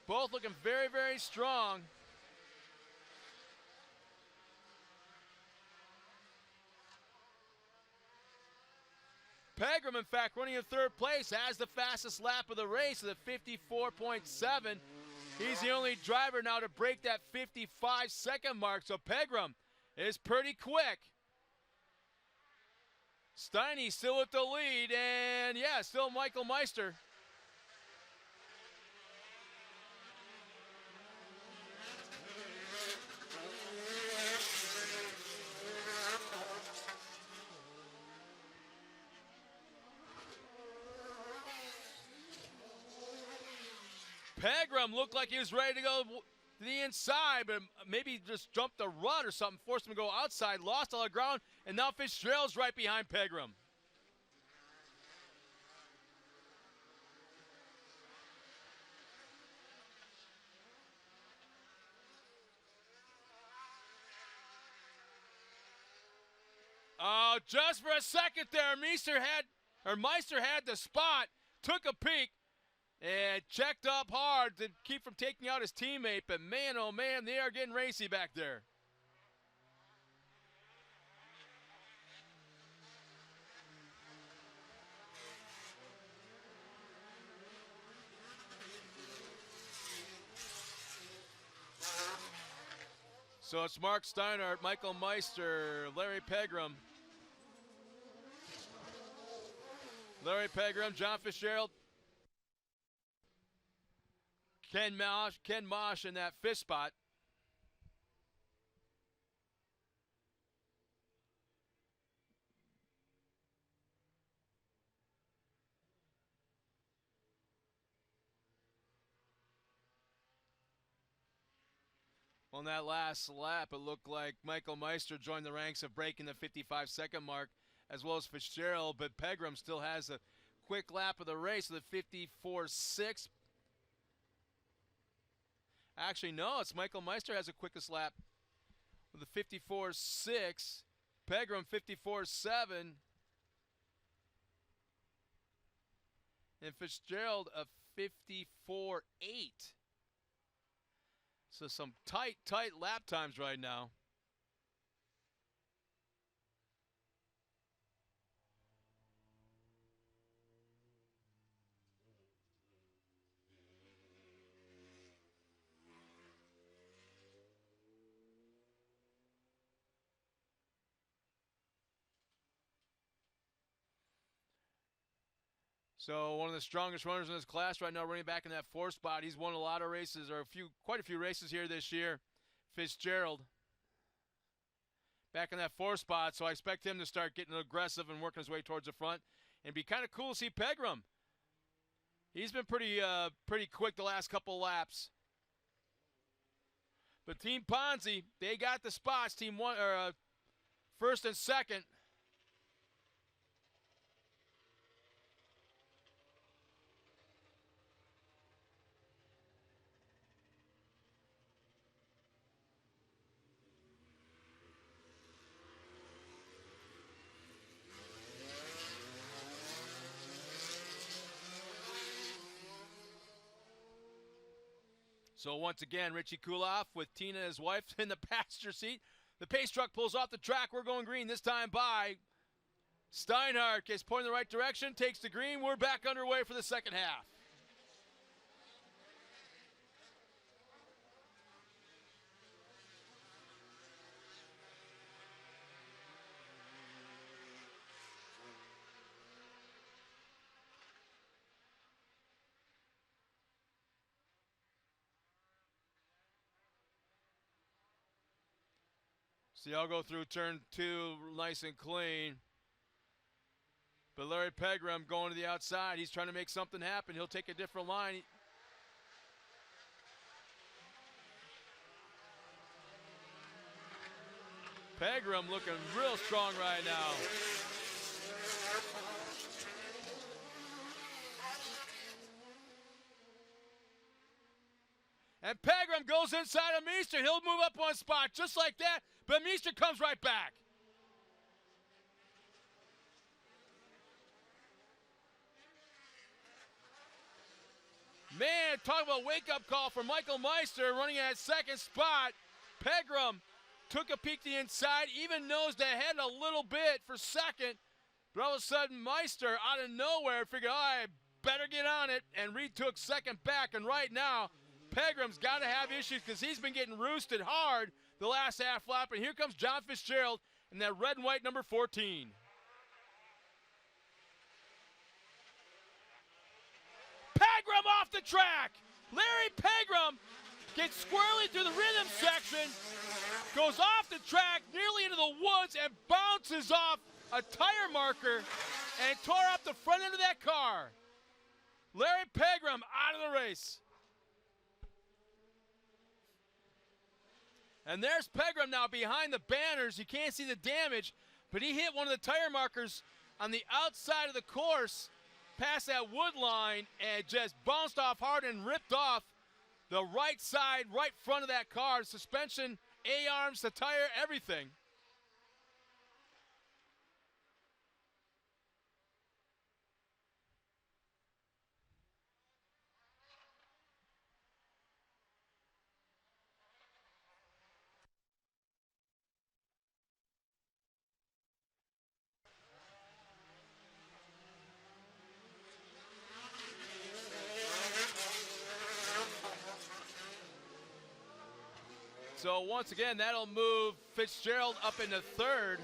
Both looking very, very strong. Pegram, in fact, running in third place, has the fastest lap of the race at 54.7. He's the only driver now to break that 55-second mark, so Pegram is pretty quick. Steiny still with the lead, and yeah, still Michael Meister. Pegram looked like he was ready to go to the inside, but maybe just jumped the rut or something, forced him to go outside, lost all the ground, and now Fitzgerald's right behind Pegram. Oh, just for a second there, Meister had the spot, took a peek, and checked up hard to keep from taking out his teammate. But man, oh man, they are getting racy back there. So it's Mark Steinhardt, Michael Meister, Larry Pegram. Larry Pegram, John Fitzgerald, Ken Mosh in that fifth spot. On that last lap, it looked like Michael Meister joined the ranks of breaking the 55-second mark, as well as Fitzgerald, but Pegram still has a quick lap of the race with a 54.6. Actually, no, it's Michael Meister has the quickest lap with a 54.6. Pegram 54.7. And Fitzgerald a 54.8. So some tight lap times right now. So one of the strongest runners in this class right now, running back in that fourth spot. He's won a lot of races, or quite a few races here this year. Fitzgerald back in that fourth spot, so I expect him to start getting aggressive and working his way towards the front. And be kind of cool to see Pegram. He's been pretty quick the last couple laps. But Team Ponzi, they got the spots. Team one, or first and second. So once again, Richie Kuloff with Tina, his wife, in the passenger seat. The pace truck pulls off the track. We're going green this time by Steinhardt. Gets pointed in the right direction, takes the green. We're back underway for the second half. See, I'll go through turn two nice and clean. But Larry Pegram going to the outside. He's trying to make something happen. He'll take a different line. Pegram looking real strong right now. And Pegram goes inside of Meister. He'll move up one spot just like that, but Meister comes right back. Man, talk about wake-up call for Michael Meister running at second spot. Pegram took a peek to the inside, even nosed ahead a little bit for second, but all of a sudden Meister out of nowhere figured, I better get on it, and retook second back. And right now, Pegram's got to have issues because he's been getting roosted hard the last half lap. And here comes John Fitzgerald in that red and white number 14. Pegram off the track. Larry Pegram gets squarely through the rhythm section, goes off the track nearly into the woods and bounces off a tire marker and tore up the front end of that car. Larry Pegram out of the race. And there's Pegram now behind the banners. You can't see the damage, but he hit one of the tire markers on the outside of the course past that wood line and just bounced off hard and ripped off the right side, right front of that car. Suspension, A-arms, the tire, everything. So once again, that'll move Fitzgerald up into third.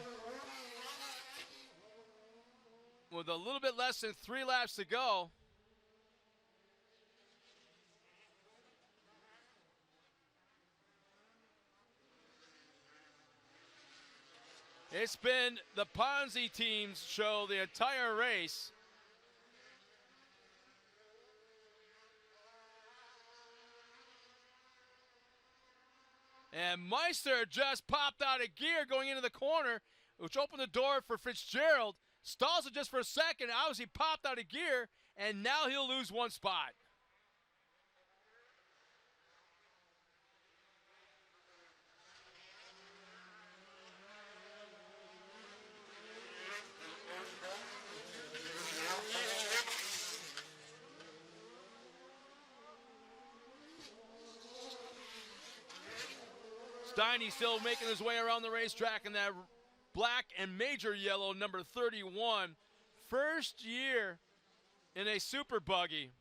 With a little bit less than 3 laps to go. It's been the Ponzi team's show the entire race. And Meister just popped out of gear going into the corner, which opened the door for Fitzgerald. Stalls it just for a second. Obviously popped out of gear, and now he'll lose 1 spot. Steiny still making his way around the racetrack in that black and major yellow number 31. First year in a super buggy.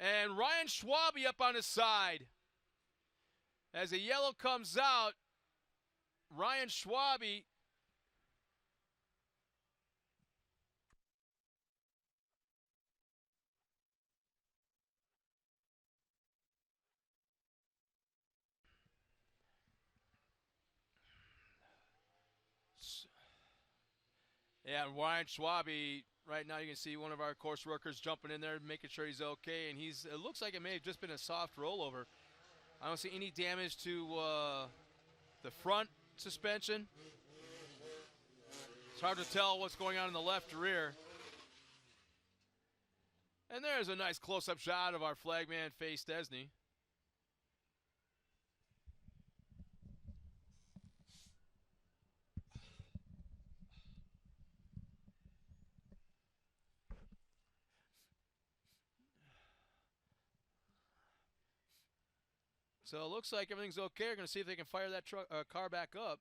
And Ryan Schwabe up on his side. As the yellow comes out, Ryan Schwabe and Ryan Schwabe, right now you can see one of our course workers jumping in there, making sure he's okay, and it looks like it may have just been a soft rollover. I don't see any damage to the front suspension. It's hard to tell what's going on in the left rear. And there's a nice close-up shot of our flagman, Faye Stesney. So it looks like everything's okay. We're going to see if they can fire that car back up.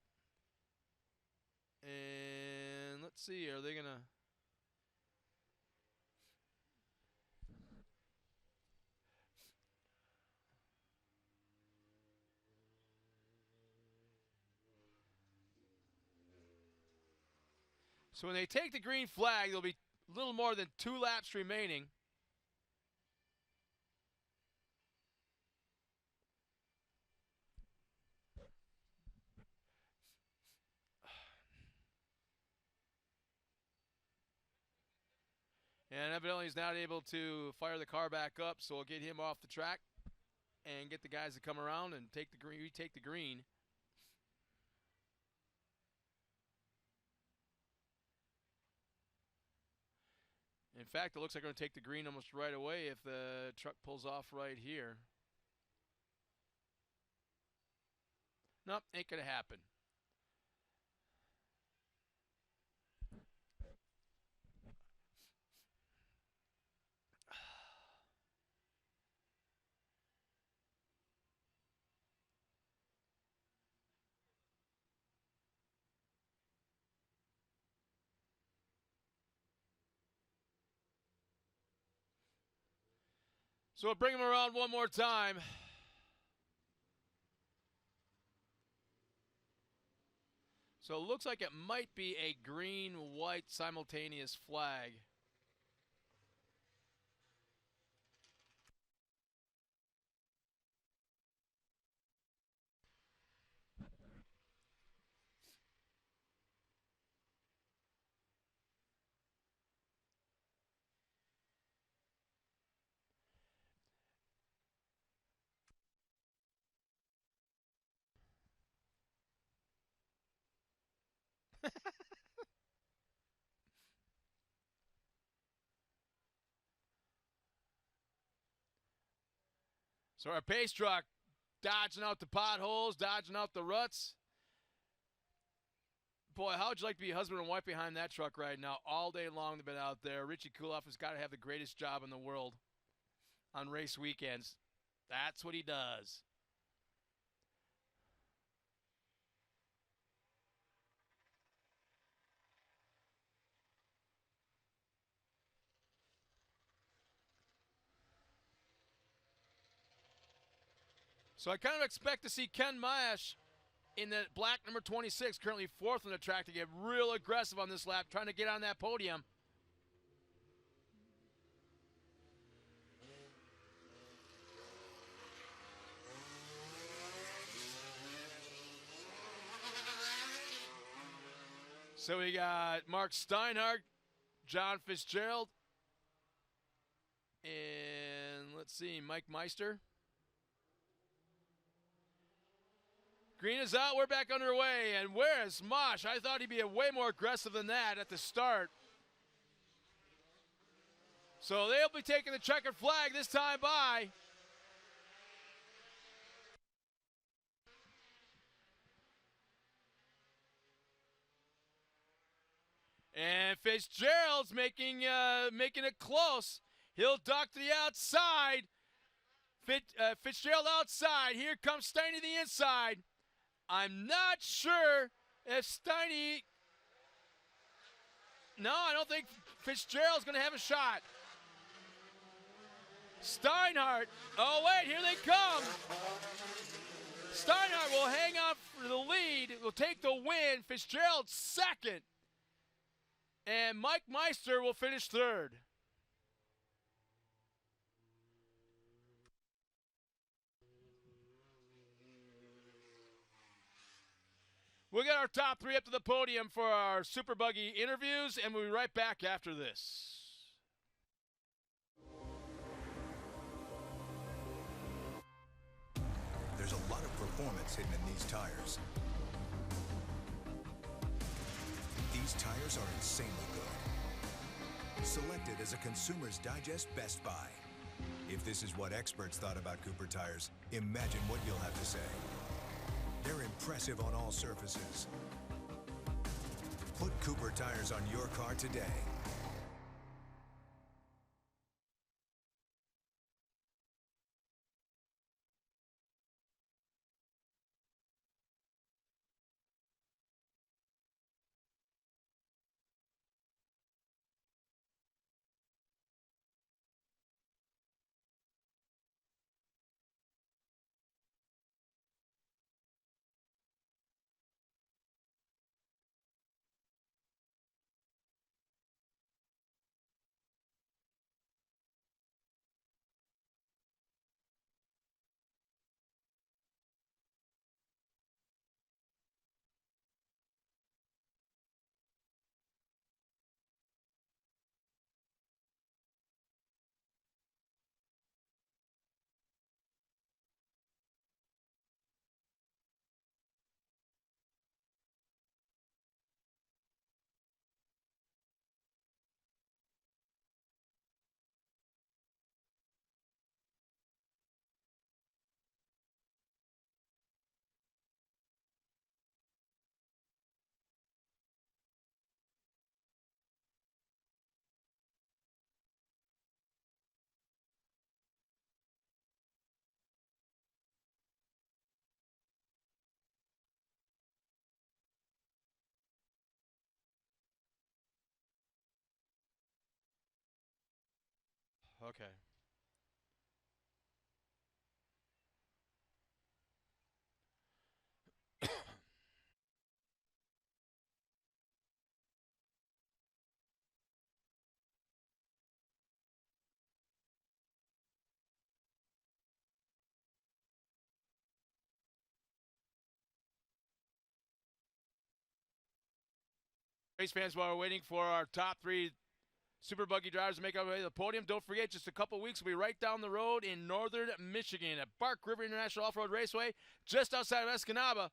And let's see, are they going to... So when they take the green flag, there'll be a little more than 2 laps remaining. And evidently he's not able to fire the car back up, so we'll get him off the track and get the guys to come around and retake the green. In fact, it looks like they're going to take the green almost right away if the truck pulls off right here. Nope, ain't going to happen. So we'll bring him around one more time. So it looks like it might be a green-white simultaneous flag. So our pace truck dodging out the potholes, dodging out the ruts. Boy, how would you like to be husband and wife behind that truck right now? All day long they've been out there. Richie Kuloff has got to have the greatest job in the world on race weekends. That's what he does. So I kind of expect to see Ken Mash in the black number 26, currently 4th on the track, to get real aggressive on this lap, trying to get on that podium. So we got Mark Steinhardt, John Fitzgerald, and let's see, Mike Meister. Green is out, we're back underway, and where's Mosh? I thought he'd be way more aggressive than that at the start. So they'll be taking the checkered flag this time by. And Fitzgerald's making it close. He'll duck to the outside. Fitzgerald outside. Here comes Steiny to the inside. I'm not sure if Steiny... No, I don't think Fitzgerald's going to have a shot. Steinhardt. Oh, wait, here they come. Steinhardt will hang on for the lead. Will take the win. Fitzgerald second. And Mike Meister will finish third. We'll get our top 3 up to the podium for our Super Buggy interviews, and we'll be right back after this. There's a lot of performance hidden in these tires. These tires are insanely good. Selected as a Consumer's Digest Best Buy. If this is what experts thought about Cooper tires, imagine what you'll have to say. They're impressive on all surfaces. Put Cooper tires on your car today. Okay. Race fans, while we're waiting for our top 3 Super Buggy drivers to make our way to the podium, don't forget, just a couple weeks, we'll be right down the road in northern Michigan at Bark River International Off-Road Raceway, just outside of Escanaba,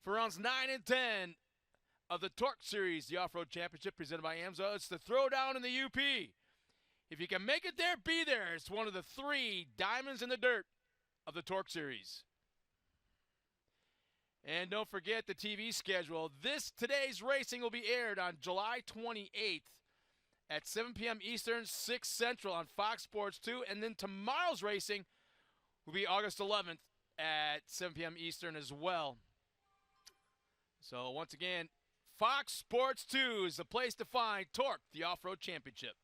for rounds 9 and 10 of the TORC Series, the Off-Road Championship presented by AMSA. It's the throwdown in the UP. If you can make it there, be there. It's one of the 3 diamonds in the dirt of the TORC Series. And don't forget the TV schedule. Today's racing will be aired on July 28th at 7 p.m. Eastern, 6 Central on Fox Sports 2. And then tomorrow's racing will be August 11th at 7 p.m. Eastern as well. So once again, Fox Sports 2 is the place to find TORC, the Off-Road Championship.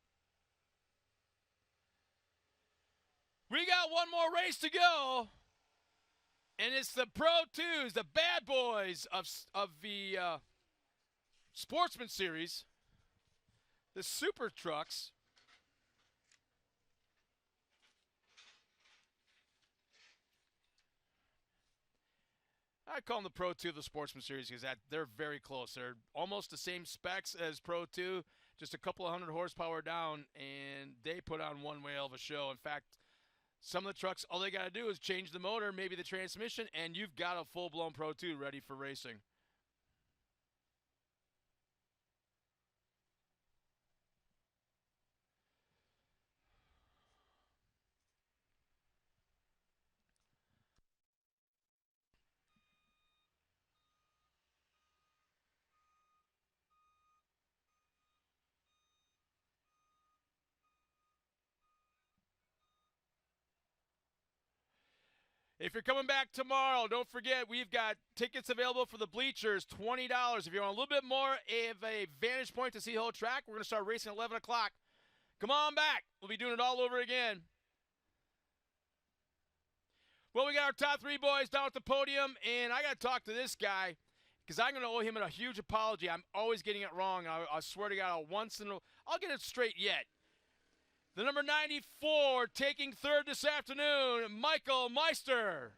We got one more race to go. And it's the Pro 2s, the bad boys of the Sportsman Series, the Super Trucks. I call them the Pro 2 of the Sportsman Series because they're very close. They're almost the same specs as Pro 2, just a couple of hundred horsepower down, and they put on one whale of a show. In fact, some of the trucks, all they got to do is change the motor, maybe the transmission, and you've got a full-blown Pro 2 ready for racing. If you're coming back tomorrow, don't forget we've got tickets available for the bleachers, $20. If you want a little bit more of a vantage point to see the whole track, we're going to start racing at 11 o'clock. Come on back. We'll be doing it all over again. Well, we got our top three boys down at the podium, and I got to talk to this guy because I'm going to owe him a huge apology. I'm always getting it wrong. I swear to God, I'll get it straight yet. The number 94 taking third this afternoon, Michael Meister.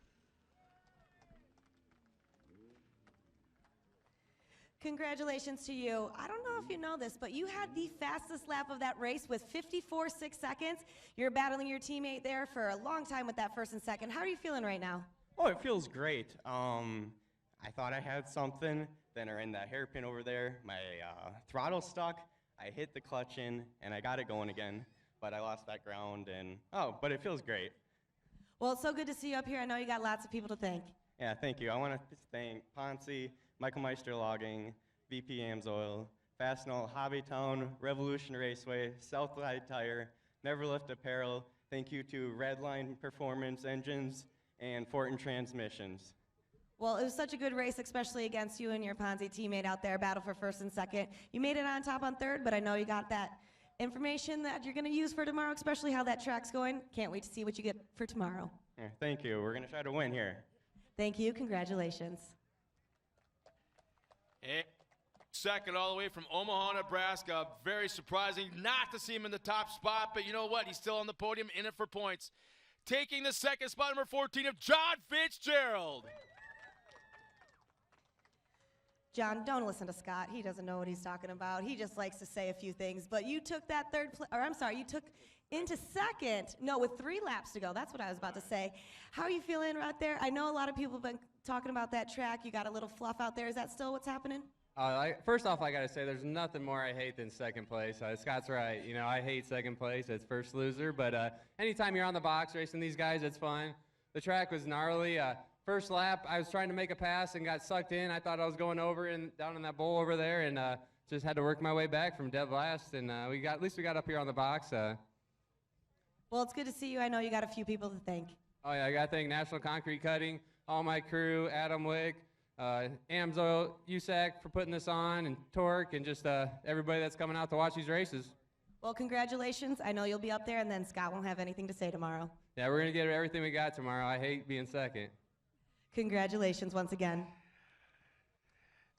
Congratulations to you. I don't know if you know this, but you had the fastest lap of that race with 54.6 seconds. You're battling your teammate there for a long time with that first and second. How are you feeling right now? Oh, it feels great. I thought I had something, then I ran that hairpin over there. My throttle stuck. I hit the clutch in, and I got it going again. But I lost that ground, but it feels great. Well, it's so good to see you up here. I know you got lots of people to thank. Yeah, thank you. I want to thank Ponce, Michael Meister Logging, VP Amsoil, Fastenal, Hobbytown, Revolution Raceway, Southside Tire, Neverlift Apparel. Thank you to Redline Performance Engines and Fortin Transmissions. Well, it was such a good race, especially against you and your Ponzi teammate out there, battle for first and second. You made it on top on third, but I know you got that information that you're going to use for tomorrow, especially how that track's going. Can't wait to see what you get for tomorrow. Yeah, thank you. We're going to try to win here. Thank you. Congratulations. And second all the way from Omaha, Nebraska. Very surprising not to see him in the top spot, but you know what? He's still on the podium, in it for points. Taking the second spot, number 14 of John Fitzgerald. John, don't listen to Scott. He doesn't know what he's talking about. He just likes to say a few things. But you took that you took into second. No, with 3 laps to go. That's what I was about to say. How are you feeling out there? I know a lot of people have been talking about that track. You got a little fluff out there. Is that still what's happening? First off, I got to say there's nothing more I hate than second place. Scott's right. You know, I hate second place. It's first loser. But anytime you're on the box racing these guys, it's fun. The track was gnarly. First lap, I was trying to make a pass and got sucked in. I thought I was going over and down in that bowl over there, and just had to work my way back from dead last. And at least we got up here on the box. Well, it's good to see you. I know you got a few people to thank. Oh yeah, I got to thank National Concrete Cutting, all my crew, Adam Wick, Amsoil, USAC for putting this on, and TORC, and just everybody that's coming out to watch these races. Well, congratulations. I know you'll be up there, and then Scott won't have anything to say tomorrow. Yeah, we're gonna get everything we got tomorrow. I hate being second. Congratulations once again.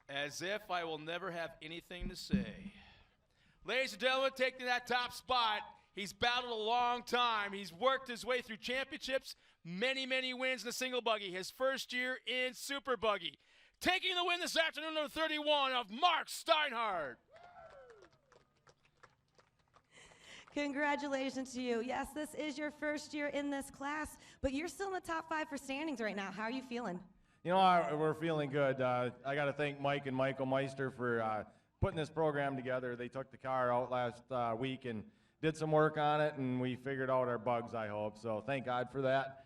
As if I will never have anything to say. Ladies and gentlemen, taking that top spot, he's battled a long time. He's worked his way through championships, many, many wins in the single buggy. His first year in super buggy. Taking the win this afternoon, number 31 of Mark Steinhardt. Congratulations to you. Yes, this is your first year in this class, but you're still in the top 5 for standings right now. How are you feeling? You know, we're feeling good. I got to thank Mike and Michael Meister for putting this program together. They took the car out last week and did some work on it, and we figured out our bugs, I hope. So thank God for that.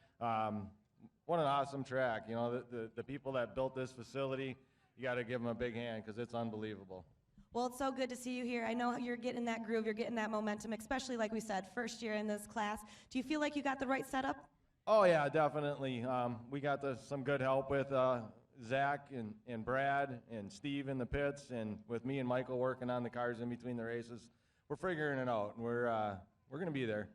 What an awesome track. You know, the people that built this facility, you got to give them a big hand because it's unbelievable. Well, it's so good to see you here. I know you're getting that groove, you're getting that momentum, especially like we said, first year in this class. Do you feel like you got the right setup? Oh yeah, definitely. We got some good help with Zach and Brad and Steve in the pits, and with me and Michael working on the cars in between the races. We're figuring it out, and we're going to be there.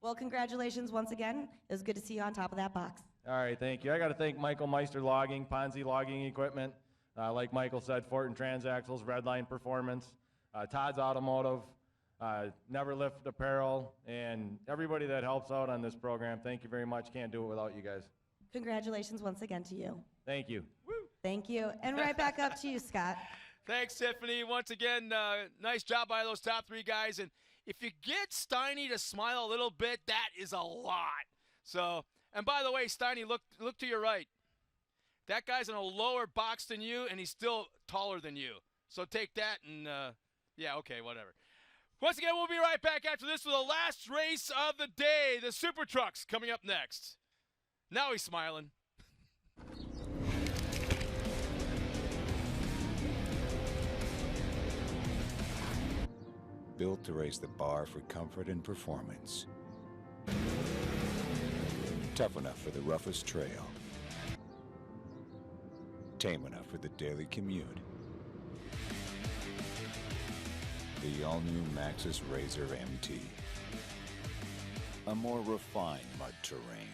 Well, congratulations once again. It was good to see you on top of that box. All right, thank you. I got to thank Michael Meister Logging, Ponzi Logging Equipment, like Michael said, Fortin Transaxles, Redline Performance, Todd's Automotive, Never Lift Apparel, and everybody that helps out on this program. Thank you very much. Can't do it without you guys. Congratulations once again to you. Thank you. Thank you. And right back up to you, Scott. Thanks, Tiffany. Once again, nice job by those top three guys. And if you get Steiny to smile a little bit, that is a lot. So, and by the way, Steiny, look to your right. That guy's in a lower box than you, and he's still taller than you. So take that and, yeah, okay, whatever. Once again, we'll be right back after this with the last race of the day, the Super Trucks, coming up next. Now he's smiling. Built to raise the bar for comfort and performance. Tough enough for the roughest trail. Tame enough for the daily commute. The all-new Maxxis Razor MT. A more refined mud terrain.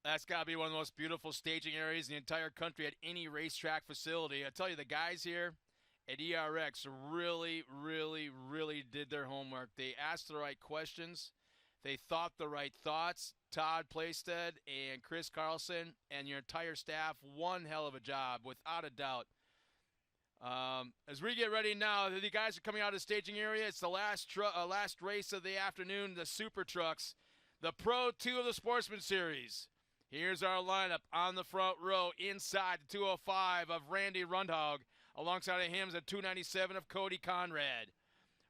That's got to be one of the most beautiful staging areas in the entire country at any racetrack facility. I tell you, the guys here at ERX really, really, really did their homework. They asked the right questions. They thought the right thoughts. Todd Playstead and Chris Carlson and your entire staff, one hell of a job, without a doubt. As we get ready now, the guys are coming out of the staging area. It's the last race of the afternoon, the Super Trucks, the Pro 2 of the Sportsman Series. Here's our lineup on the front row. Inside the 205 of Randy Rundhog. Alongside of him is the 297 of Cody Conrad.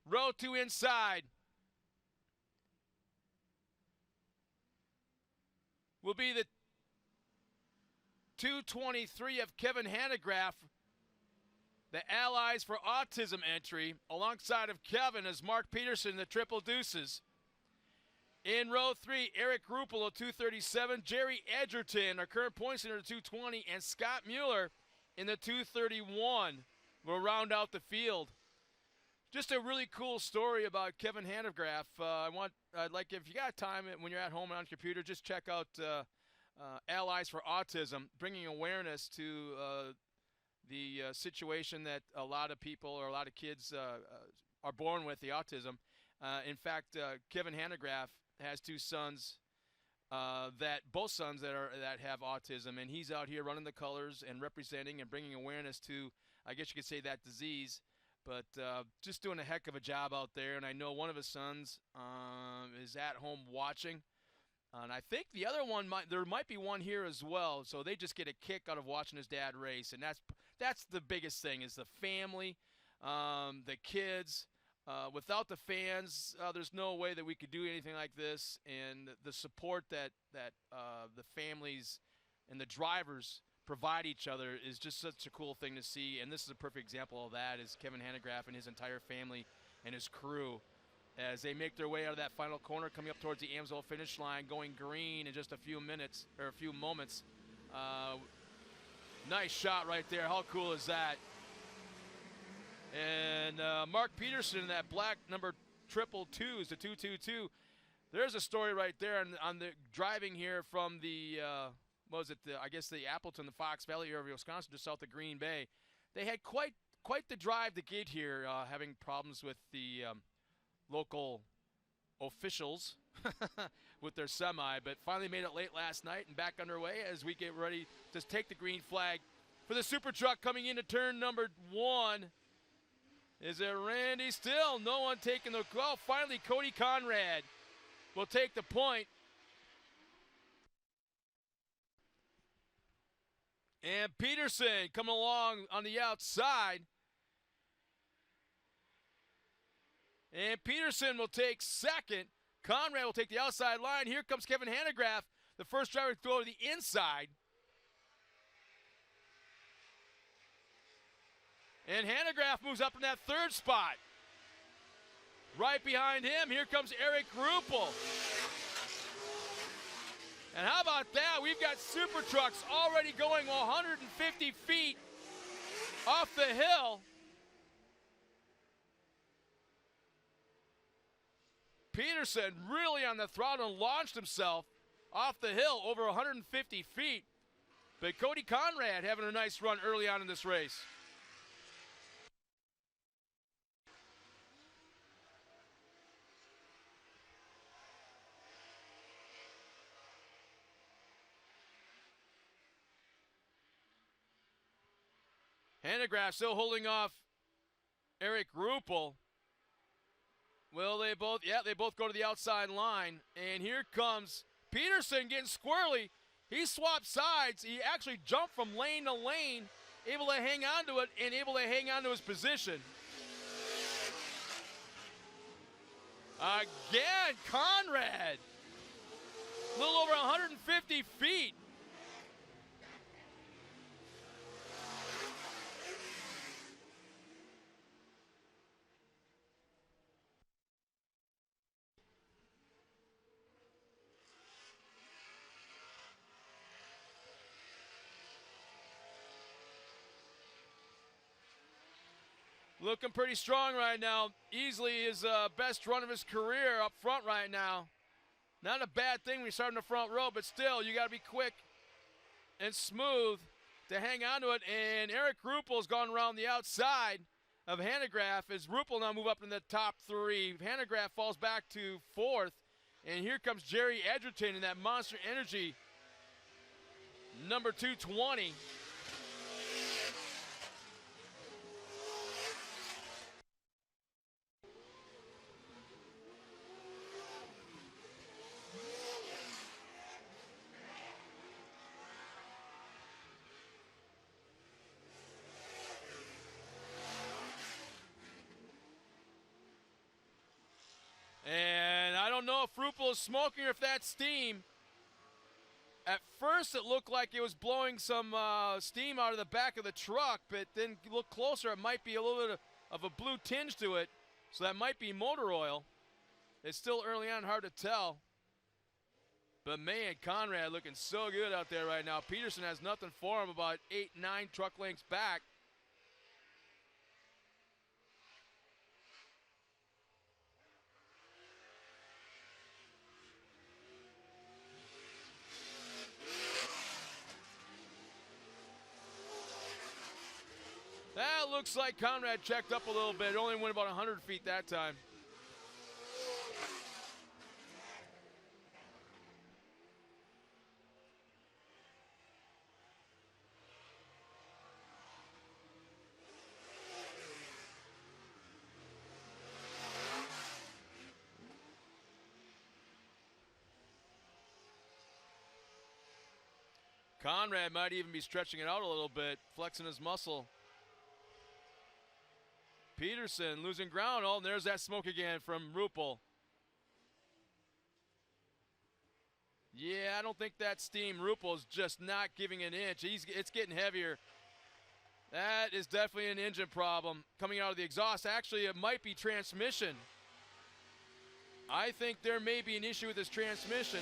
Row 2 inside will be the 223 of Kevin Hanegraaff, the Allies for Autism entry. Alongside of Kevin is Mark Peterson, the Triple Deuces. In row 3, Eric Ruppel, 237, Jerry Edgerton, our current points leader, 220, and Scott Mueller in the 231 will round out the field. Just a really cool story about Kevin Hanegraaff. I'd like, if you got time when you're at home on your computer, just check out Allies for Autism, bringing awareness to the situation that a lot of people or a lot of kids are born with, the autism. In fact, Kevin Hanegraaff has two sons, both sons that have autism, and he's out here running the colors and representing and bringing awareness to, I guess you could say, that disease. But just doing a heck of a job out there, and I know one of his sons is at home watching, and I think the other one there might be one here as well. So they just get a kick out of watching his dad race, and that's the biggest thing, is the family, the kids. Without the fans, there's no way that we could do anything like this. And the support that the families and the drivers provide each other is just such a cool thing to see. And this is a perfect example of that, is Kevin Hanegraaff and his entire family and his crew as they make their way out of that final corner, coming up towards the Amsoil finish line, going green in just a few minutes or a few moments. Nice shot right there. How cool is that? And Mark Peterson, that black number 222 is the 222. There's a story right there on the driving here from the, I guess the Appleton, the Fox Valley area of Wisconsin, just south of Green Bay. They had quite the drive to get here, having problems with the local officials with their semi, but finally made it late last night and back underway as we get ready to take the green flag for the Super Truck coming into turn number 1. Is it Randy? Still no one taking the call. Finally, Cody Conrad will take the point. And Peterson coming along on the outside. And Peterson will take second. Conrad will take the outside line. Here comes Kevin Hanegraaff, the first driver to go to the inside. And Hanegraaff moves up in that third spot. Right behind him, here comes Eric Ruppel. And how about that? We've got Super Trucks already going 150 feet off the hill. Peterson really on the throttle and launched himself off the hill over 150 feet. But Cody Conrad having a nice run early on in this race. Hanegraaff still holding off Eric Ruppel. Will they both? Yeah, they both go to the outside line. And here comes Peterson getting squirrely. He swapped sides. He actually jumped from lane to lane, able to hang on to it and able to hang on to his position. Again, Conrad. A little over 150 feet. Looking pretty strong right now. Easily his best run of his career up front right now. Not a bad thing when you start in the front row, but still, you got to be quick and smooth to hang on to it. And Eric Ruppel's gone around the outside of Hanegraaff as Ruppel now move up in the top 3. Hanegraaff falls back to 4th. And here comes Jerry Edgerton in that Monster Energy number 220. And I don't know if Ruppel is smoking or if that's steam. At first it looked like it was blowing some steam out of the back of the truck, but then look closer, it might be a little bit of a blue tinge to it. So that might be motor oil. It's still early on, hard to tell. But man, Conrad looking so good out there right now. Peterson has nothing for him, about 8-9 truck lengths back. That looks like Conrad checked up a little bit. Only went about 100 feet that time. Conrad might even be stretching it out a little bit, flexing his muscle. Peterson losing ground. Oh, and there's that smoke again from Ruppel. Yeah, I don't think that steam. Ruppel's just not giving an inch. It's getting heavier. That is definitely an engine problem coming out of the exhaust. Actually, it might be transmission. I think there may be an issue with this transmission.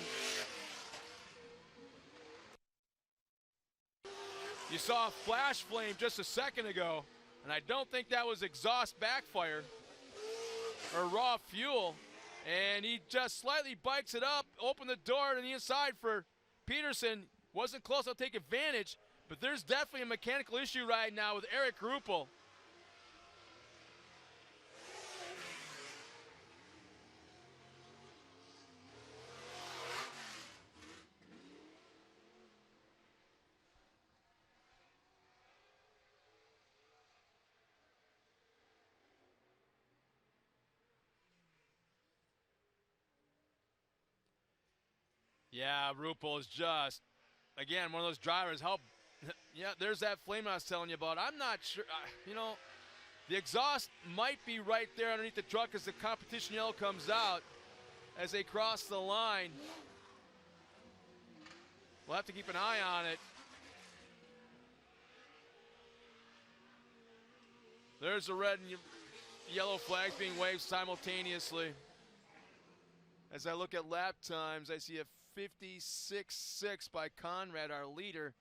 You saw a flash flame just a second ago. And I don't think that was exhaust backfire or raw fuel. And he just slightly bikes it up, opened the door to the inside for Peterson. Wasn't close, I'll take advantage. But there's definitely a mechanical issue right now with Eric Ruppel. Yeah, Rupel is just, again, one of those drivers. Yeah, there's that flame I was telling you about. I'm not sure, the exhaust might be right there underneath the truck as the competition yellow comes out as they cross the line. We'll have to keep an eye on it. There's the red and yellow flags being waved simultaneously. As I look at lap times, I see a 56.6 by Conrad, our leader,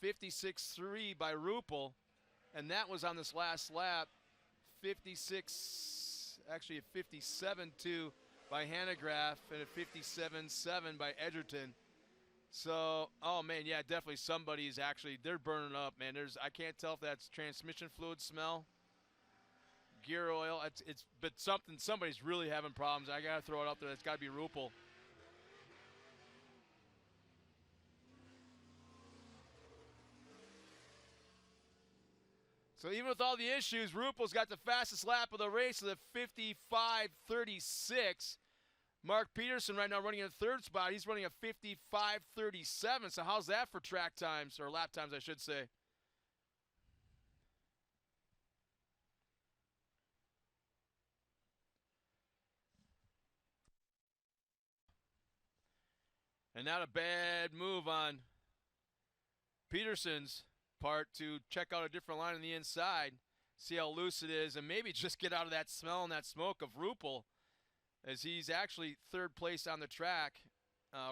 56.3 by Rupel, and that was on this last lap. 57.2 by Hanegraaff, and a 57.7 by Edgerton. So, oh man, yeah, definitely somebody's they're burning up, man. I can't tell if that's transmission fluid smell, gear oil. But somebody's really having problems. I gotta throw it up there. It's gotta be Rupel. So even with all the issues, Rupel's got the fastest lap of the race with a 55.36. Mark Peterson right now running in third spot. He's running a 55.37. So how's that for track times, or lap times, I should say? And not a bad move on Peterson's part to check out a different line on the inside, see how loose it is, and maybe just get out of that smell and that smoke of Rupel, as he's actually third place on the track,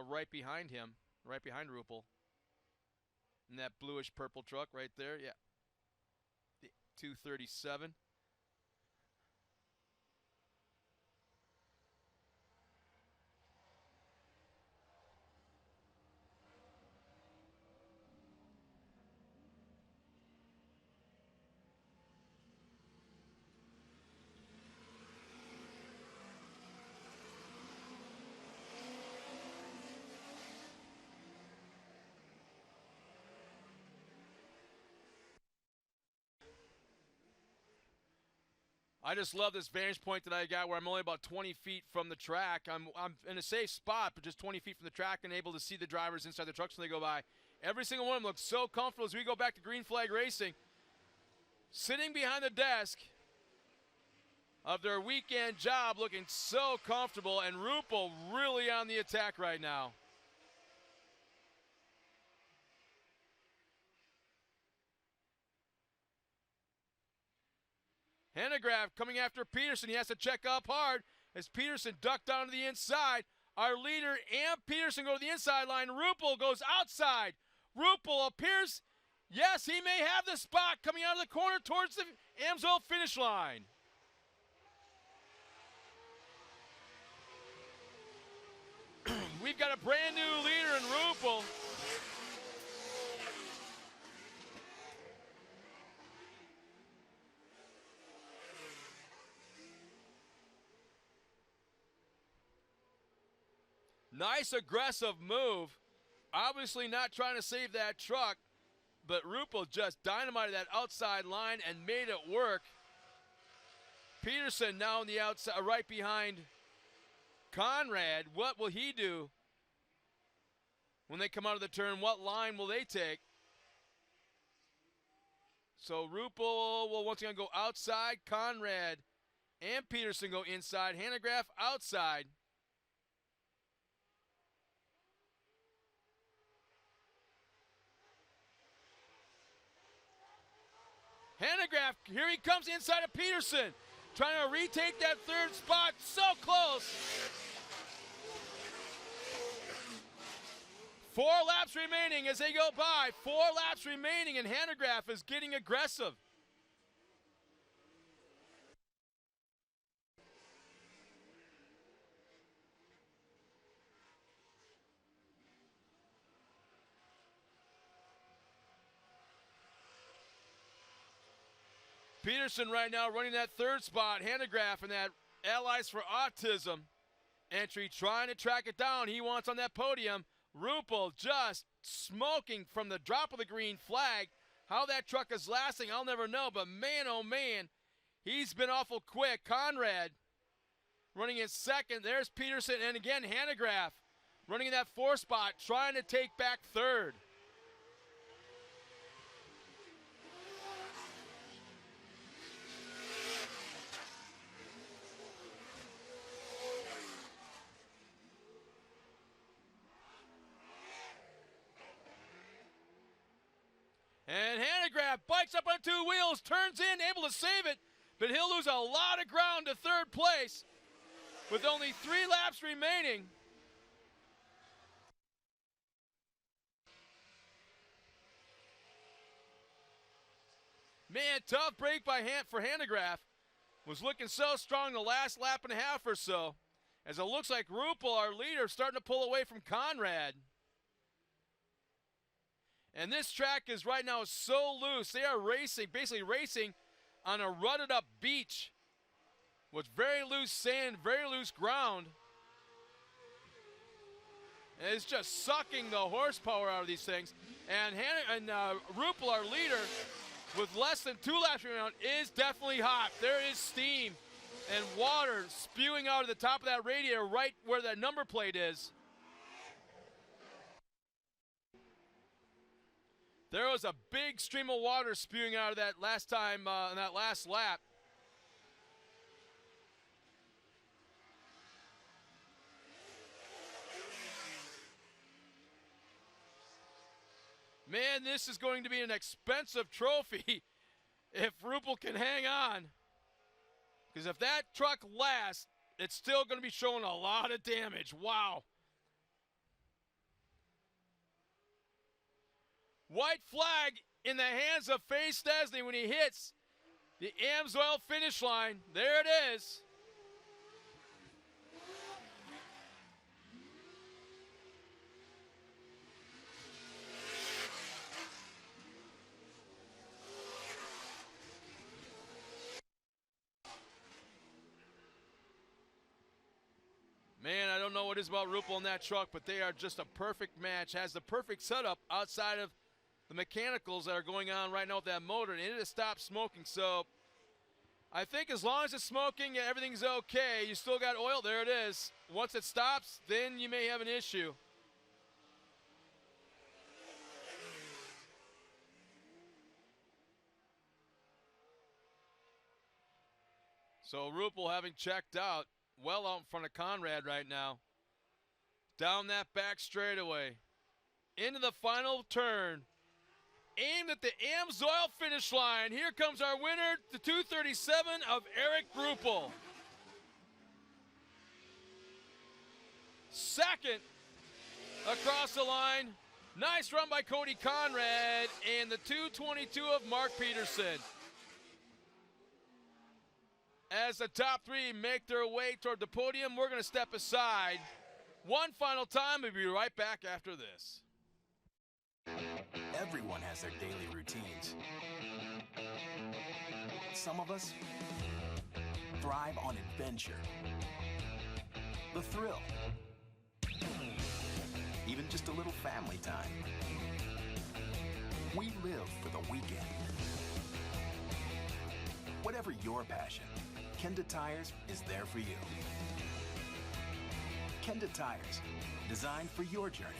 right behind him, right behind Rupel. In that bluish purple truck right there, yeah. The 237. I just love this vantage point that I got where I'm only about 20 feet from the track. I'm in a safe spot, but just 20 feet from the track and able to see the drivers inside the trucks when they go by. Every single one of them looks so comfortable as we go back to green flag racing. Sitting behind the desk of their weekend job looking so comfortable, and Rupel really on the attack right now. Hanegraaff coming after Peterson. He has to check up hard as Peterson ducked down to the inside. Our leader and Peterson go to the inside line. Rupel goes outside. Rupel appears, yes, he may have the spot coming out of the corner towards the Amsoil finish line. We've got a brand new leader in Rupel. Nice aggressive move. Obviously not trying to save that truck, but Rupel just dynamited that outside line and made it work. Peterson now on the outside, right behind Conrad. What will he do when they come out of the turn? What line will they take? So Rupel will once again go outside. Conrad and Peterson go inside. Hanegraaff outside. Hanegraaff, here he comes inside of Peterson, trying to retake that third spot. So close. 4 laps remaining as they go by. 4 laps remaining, and Hanegraaff is getting aggressive. Peterson right now running that third spot. Hanegraaff in that Allies for Autism entry, trying to track it down. He wants on that podium. Rupel just smoking from the drop of the green flag. How that truck is lasting, I'll never know. But man, oh man, he's been awful quick. Conrad running in second. There's Peterson, and again, Hanegraaff running in that 4 spot, trying to take back 3rd. And Hanegraaff bikes up on 2 wheels, turns in, able to save it, but he'll lose a lot of ground to 3rd place with only 3 laps remaining. Man, tough break for Hanegraaff. Was looking so strong the last lap and a half or so. As it looks like Ruppel, our leader, starting to pull away from Conrad. And this track is right now so loose. They are racing, basically racing on a rutted up beach with very loose sand, very loose ground. And it's just sucking the horsepower out of these things. And Ruppel, our leader, with less than 2 laps remaining, is definitely hot. There is steam and water spewing out of the top of that radiator right where that number plate is. There was a big stream of water spewing out of that last time, in that last lap. Man, this is going to be an expensive trophy if Ruppel can hang on. Because if that truck lasts, it's still going to be showing a lot of damage. Wow. White flag in the hands of Faye Stesney when he hits the AMSOIL finish line. There it is. Man, I don't know what it is about Ruppel in that truck, but they are just a perfect match. Has the perfect setup outside of the mechanicals that are going on right now with that motor, and it has stopped smoking. So I think as long as it's smoking, everything's okay. You still got oil. There it is. Once it stops, then you may have an issue. So Ruppel, having checked out, well out in front of Conrad right now. Down that back straightaway. Into the final turn. Aimed at the AMSOIL finish line. Here comes our winner, the 237 of Eric Ruppel. Second across the line. Nice run by Cody Conrad and the 222 of Mark Peterson. As the top 3 make their way toward the podium, we're going to step aside one final time. We'll be right back after this. Everyone has their daily routines. Some of us thrive on adventure, the thrill, even just a little family time. We live for the weekend. Whatever your passion, Kenda Tires is there for you. Kenda Tires, designed for your journey.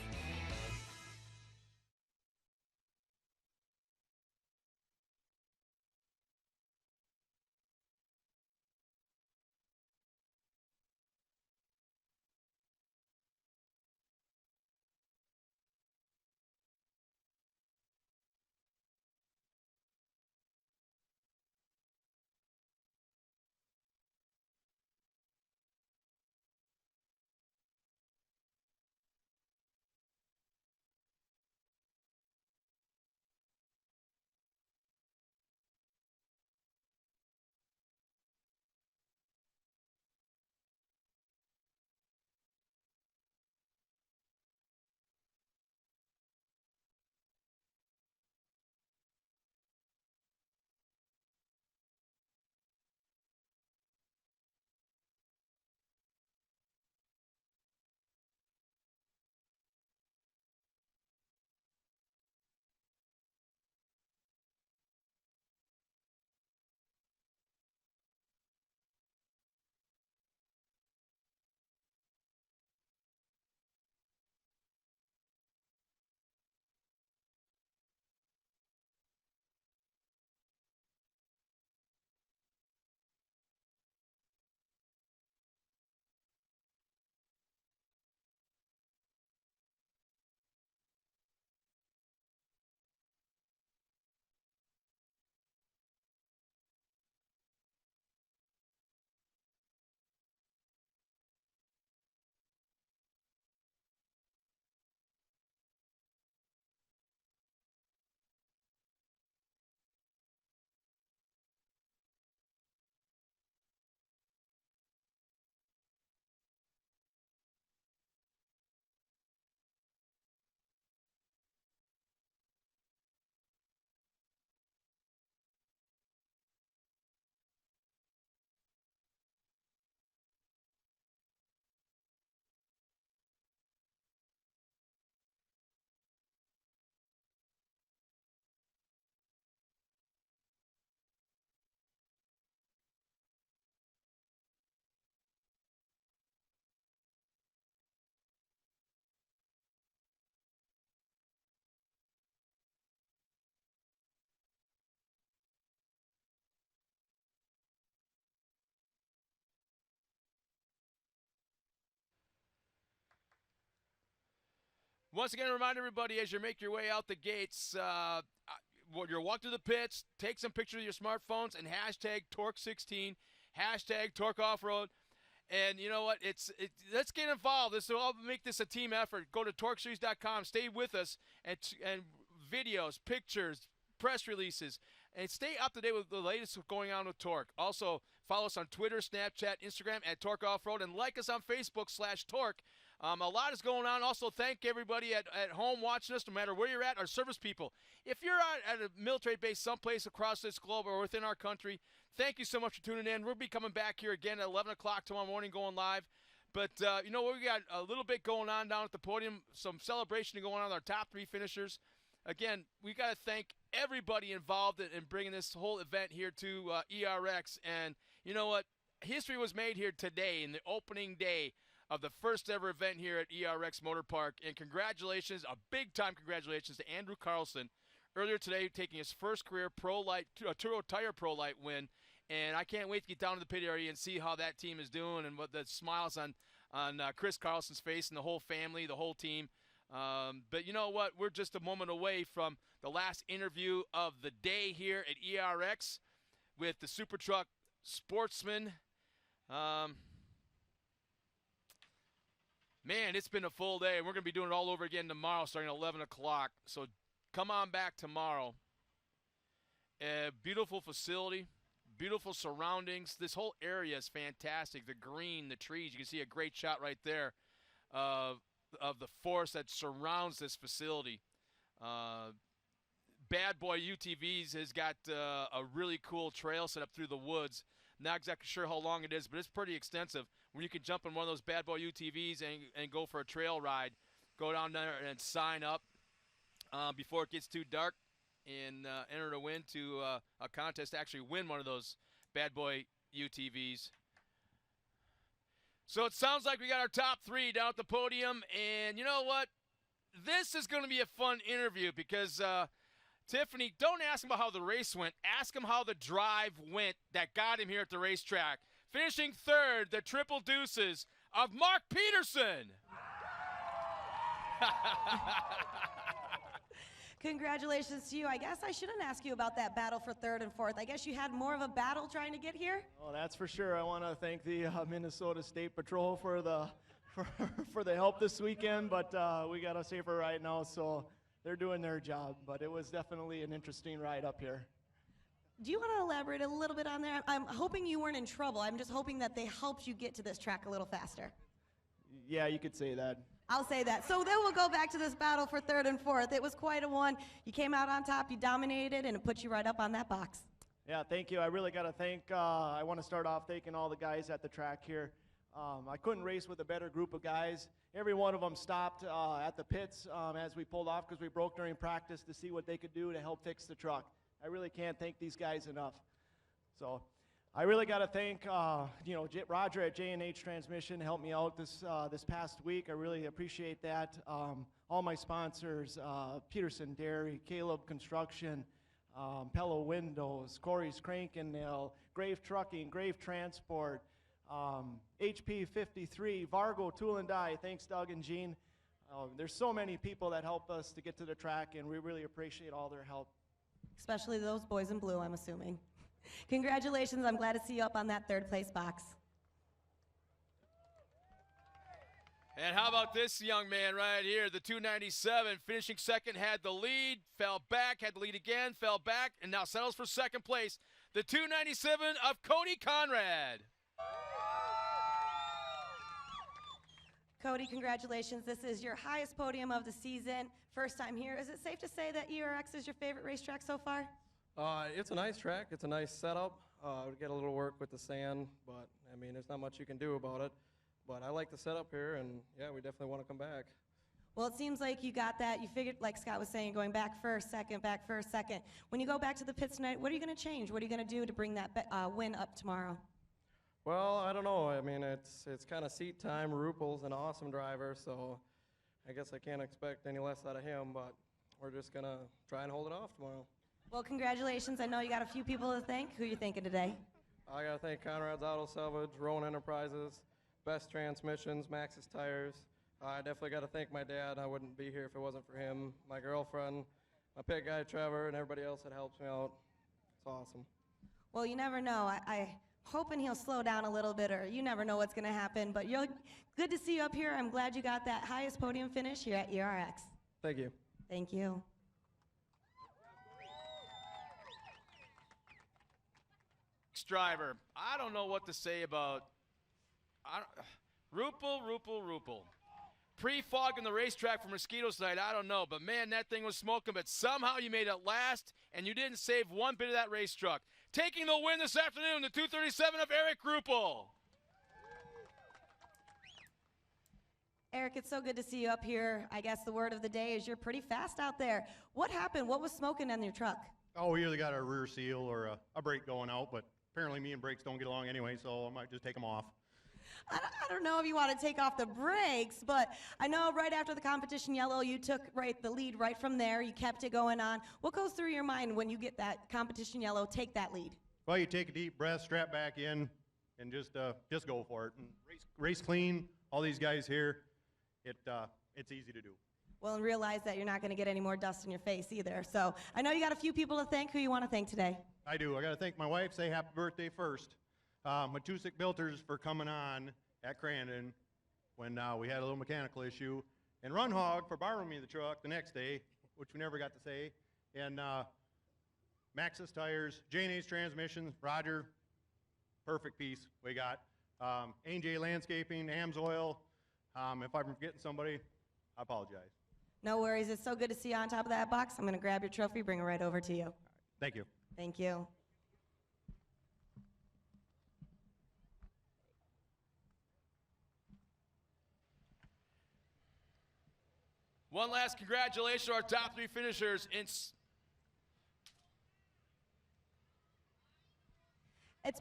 Once again, remind everybody as you make your way out the gates, when you're walking to the pits, take some pictures of your smartphones and hashtag TORC16, hashtag TORC Off-Road. And you know what? Let's get involved. This will all make this a team effort. Go to TORCSeries.com. Stay with us and videos, pictures, press releases, and stay up to date with the latest going on with TORC. Also, follow us on Twitter, Snapchat, Instagram at TORC Off-Road, and like us on Facebook /TORC. A lot is going on. Also, thank everybody at home watching us, no matter where you're at, our service people. If you're at a military base someplace across this globe or within our country, thank you so much for tuning in. We'll be coming back here again at 11 o'clock tomorrow morning going live. But, you know, we got a little bit going on down at the podium, some celebration going on with our top 3 finishers. Again, we got to thank everybody involved in bringing this whole event here to ERX. And you know what? History was made here today in the opening day of the first ever event here at ERX Motor Park. And congratulations, a big-time congratulations to Andrew Carlson earlier today taking his first career Turo Tire Pro Light win. And I can't wait to get down to the pit area and see how that team is doing and what the smiles on Chris Carlson's face and the whole family, the whole team. But you know what? We're just a moment away from the last interview of the day here at ERX with the Super Truck Sportsman. Man, it's been a full day, and we're going to be doing it all over again tomorrow starting at 11 o'clock. So come on back tomorrow. A beautiful facility, beautiful surroundings. This whole area is fantastic. The green, the trees. You can see a great shot right there of the forest that surrounds this facility. Bad Boy UTVs has got a really cool trail set up through the woods. Not exactly sure how long it is, but it's pretty extensive. Where you can jump in one of those Bad Boy UTVs and go for a trail ride. Go down there and sign up before it gets too dark and enter to win to a contest to actually win one of those Bad Boy UTVs. So it sounds like we got our top 3 down at the podium. And you know what? This is going to be a fun interview because Tiffany, don't ask him about how the race went. Ask him how the drive went that got him here at the racetrack. Finishing 3rd, the triple deuces of Mark Peterson. Congratulations to you. I guess I shouldn't ask you about that battle for 3rd and 4th. I guess you had more of a battle trying to get here? Oh, that's for sure. I want to thank the Minnesota State Patrol for the help this weekend, but we got a safer ride now, so they're doing their job. But it was definitely an interesting ride up here. Do you want to elaborate a little bit on that? I'm hoping you weren't in trouble. I'm just hoping that they helped you get to this track a little faster. Yeah, you could say that. I'll say that. So then we'll go back to this battle for 3rd and 4th. It was quite a one. You came out on top, you dominated, and it put you right up on that box. Yeah, thank you. I really got to thank, I want to start off thanking all the guys at the track here. I couldn't race with a better group of guys. Every one of them stopped at the pits as we pulled off because we broke during practice to see what they could do to help fix the truck. I really can't thank these guys enough. So I really got to thank Roger at J&H Transmission helped me out this past week. I really appreciate that. All my sponsors, Peterson Dairy, Caleb Construction, Pello Windows, Corey's Crank and Nail, Grave Trucking, Grave Transport, HP 53, Vargo Tool and Die. Thanks, Doug and Gene. There's so many people that help us to get to the track, and we really appreciate all their help. Especially those boys in blue, I'm assuming. Congratulations. I'm glad to see you up on that 3rd place box. And how about this young man right here, the 297, finishing 2nd, had the lead, fell back, had the lead again, fell back, and now settles for 2nd place. The 297 of Cody Conrad. Cody, congratulations. This is your highest podium of the season. First time here. Is it safe to say that ERX is your favorite racetrack so far? It's a nice track. It's a nice setup. We get a little work with the sand, but I mean, there's not much you can do about it. But I like the setup here, and yeah, we definitely want to come back. Well, it seems like you got that. You figured, like Scott was saying, going back first, second. When you go back to the pits tonight, what are you going to change? What are you going to do to bring that win up tomorrow? Well, I don't know. I mean, it's kind of seat time. Ruppel's an awesome driver, so I guess I can't expect any less out of him, but we're just going to try and hold it off tomorrow. Well, congratulations. I know you got a few people to thank. Who are you thanking today? I got to thank Conrad's Auto Salvage, Rowan Enterprises, Best Transmissions, Maxxis Tires, I definitely got to thank my dad. I wouldn't be here if it wasn't for him. My girlfriend, my pit guy Trevor, and everybody else that helps me out. It's awesome. Well, you never know. I hoping he'll slow down a little bit, or you never know what's going to happen. But good to see you up here. I'm glad you got that highest podium finish here at ERX. Thank you. Thank you. Driver, I don't know what to say about Rupel. Pre-fog in the racetrack for mosquito side, I don't know, but man, that thing was smoking, but somehow you made it last, and you didn't save one bit of that race truck. Taking the win this afternoon, the 237 of Eric Rupel. Eric, it's so good to see you up here. I guess the word of the day is you're pretty fast out there. What happened? What was smoking on your truck? Oh, we either got a rear seal or a brake going out, but apparently me and brakes don't get along anyway, so I might just take them off. I don't know if you want to take off the brakes, but I know right after the competition yellow, you took the lead right from there. You kept it going on. What goes through your mind when you get that competition yellow, take that lead? Well, you take a deep breath, strap back in, and just go for it. And race clean. All these guys here, it's easy to do. Well, and realize that you're not going to get any more dust in your face either. So I know you got a few people to thank. Who you want to thank today? I do. I got to thank my wife. Say happy birthday first. Matusik Builders for coming on at Crandon when we had a little mechanical issue, and Run Hog for borrowing me the truck the next day, which we never got to say, and Maxxis Tires, J&A's Transmissions, Roger, perfect piece we got, A&J Landscaping, AMSOIL. If I'm forgetting somebody, I apologize. No worries. It's so good to see you on top of that box. I'm going to grab your trophy, bring it right over to you. Thank you. Thank you. One last congratulations to our top three finishers. It's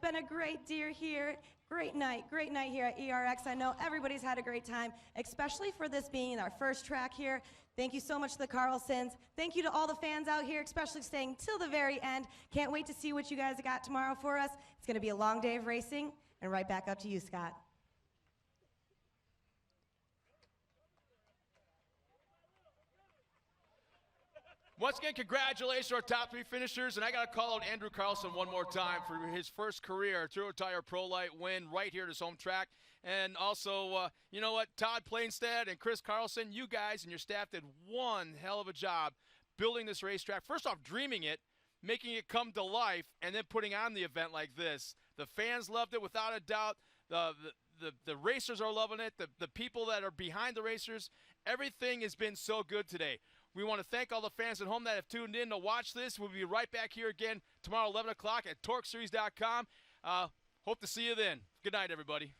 been a great year here. Great night here at ERX. I know everybody's had a great time, especially for this being our first track here. Thank you so much to the Carlsons. Thank you to all the fans out here, especially staying till the very end. Can't wait to see what you guys got tomorrow for us. It's going to be a long day of racing, and right back up to you, Scott. Once again, congratulations to our top three finishers, and I got to call out Andrew Carlson one more time for his first career Tour Tire Pro Light win right here at his home track. And also, you know what, Todd Plainstead and Chris Carlson, you guys and your staff did one hell of a job building this racetrack. First off, dreaming it, making it come to life, and then putting on the event like this. The fans loved it without a doubt. The racers are loving it. The people that are behind the racers, everything has been so good today. We want to thank all the fans at home that have tuned in to watch this. We'll be right back here again tomorrow, 11 o'clock at TORCseries.com. Hope to see you then. Good night, everybody.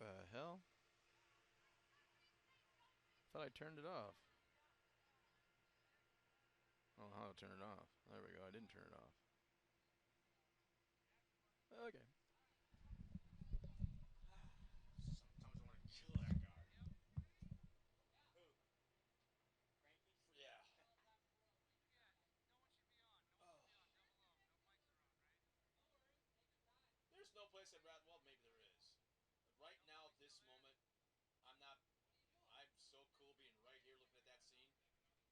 The hell? Thought I turned it off. I don't know how to turn it off. There we go. I didn't turn it off. Okay. Sometimes I want to kill that guy. Who? Yeah. There's no place I'd rather. Well, maybe there is. Right now, at this moment, I'm so cool being right here looking at that scene,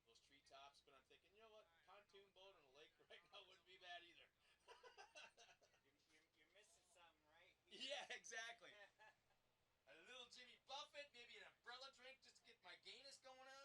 those treetops, but I'm thinking, you know what, pontoon boat on a lake right now wouldn't be bad either. You're missing something, right? Yeah, exactly. A little Jimmy Buffett, maybe an umbrella drink just to get my gayness going on.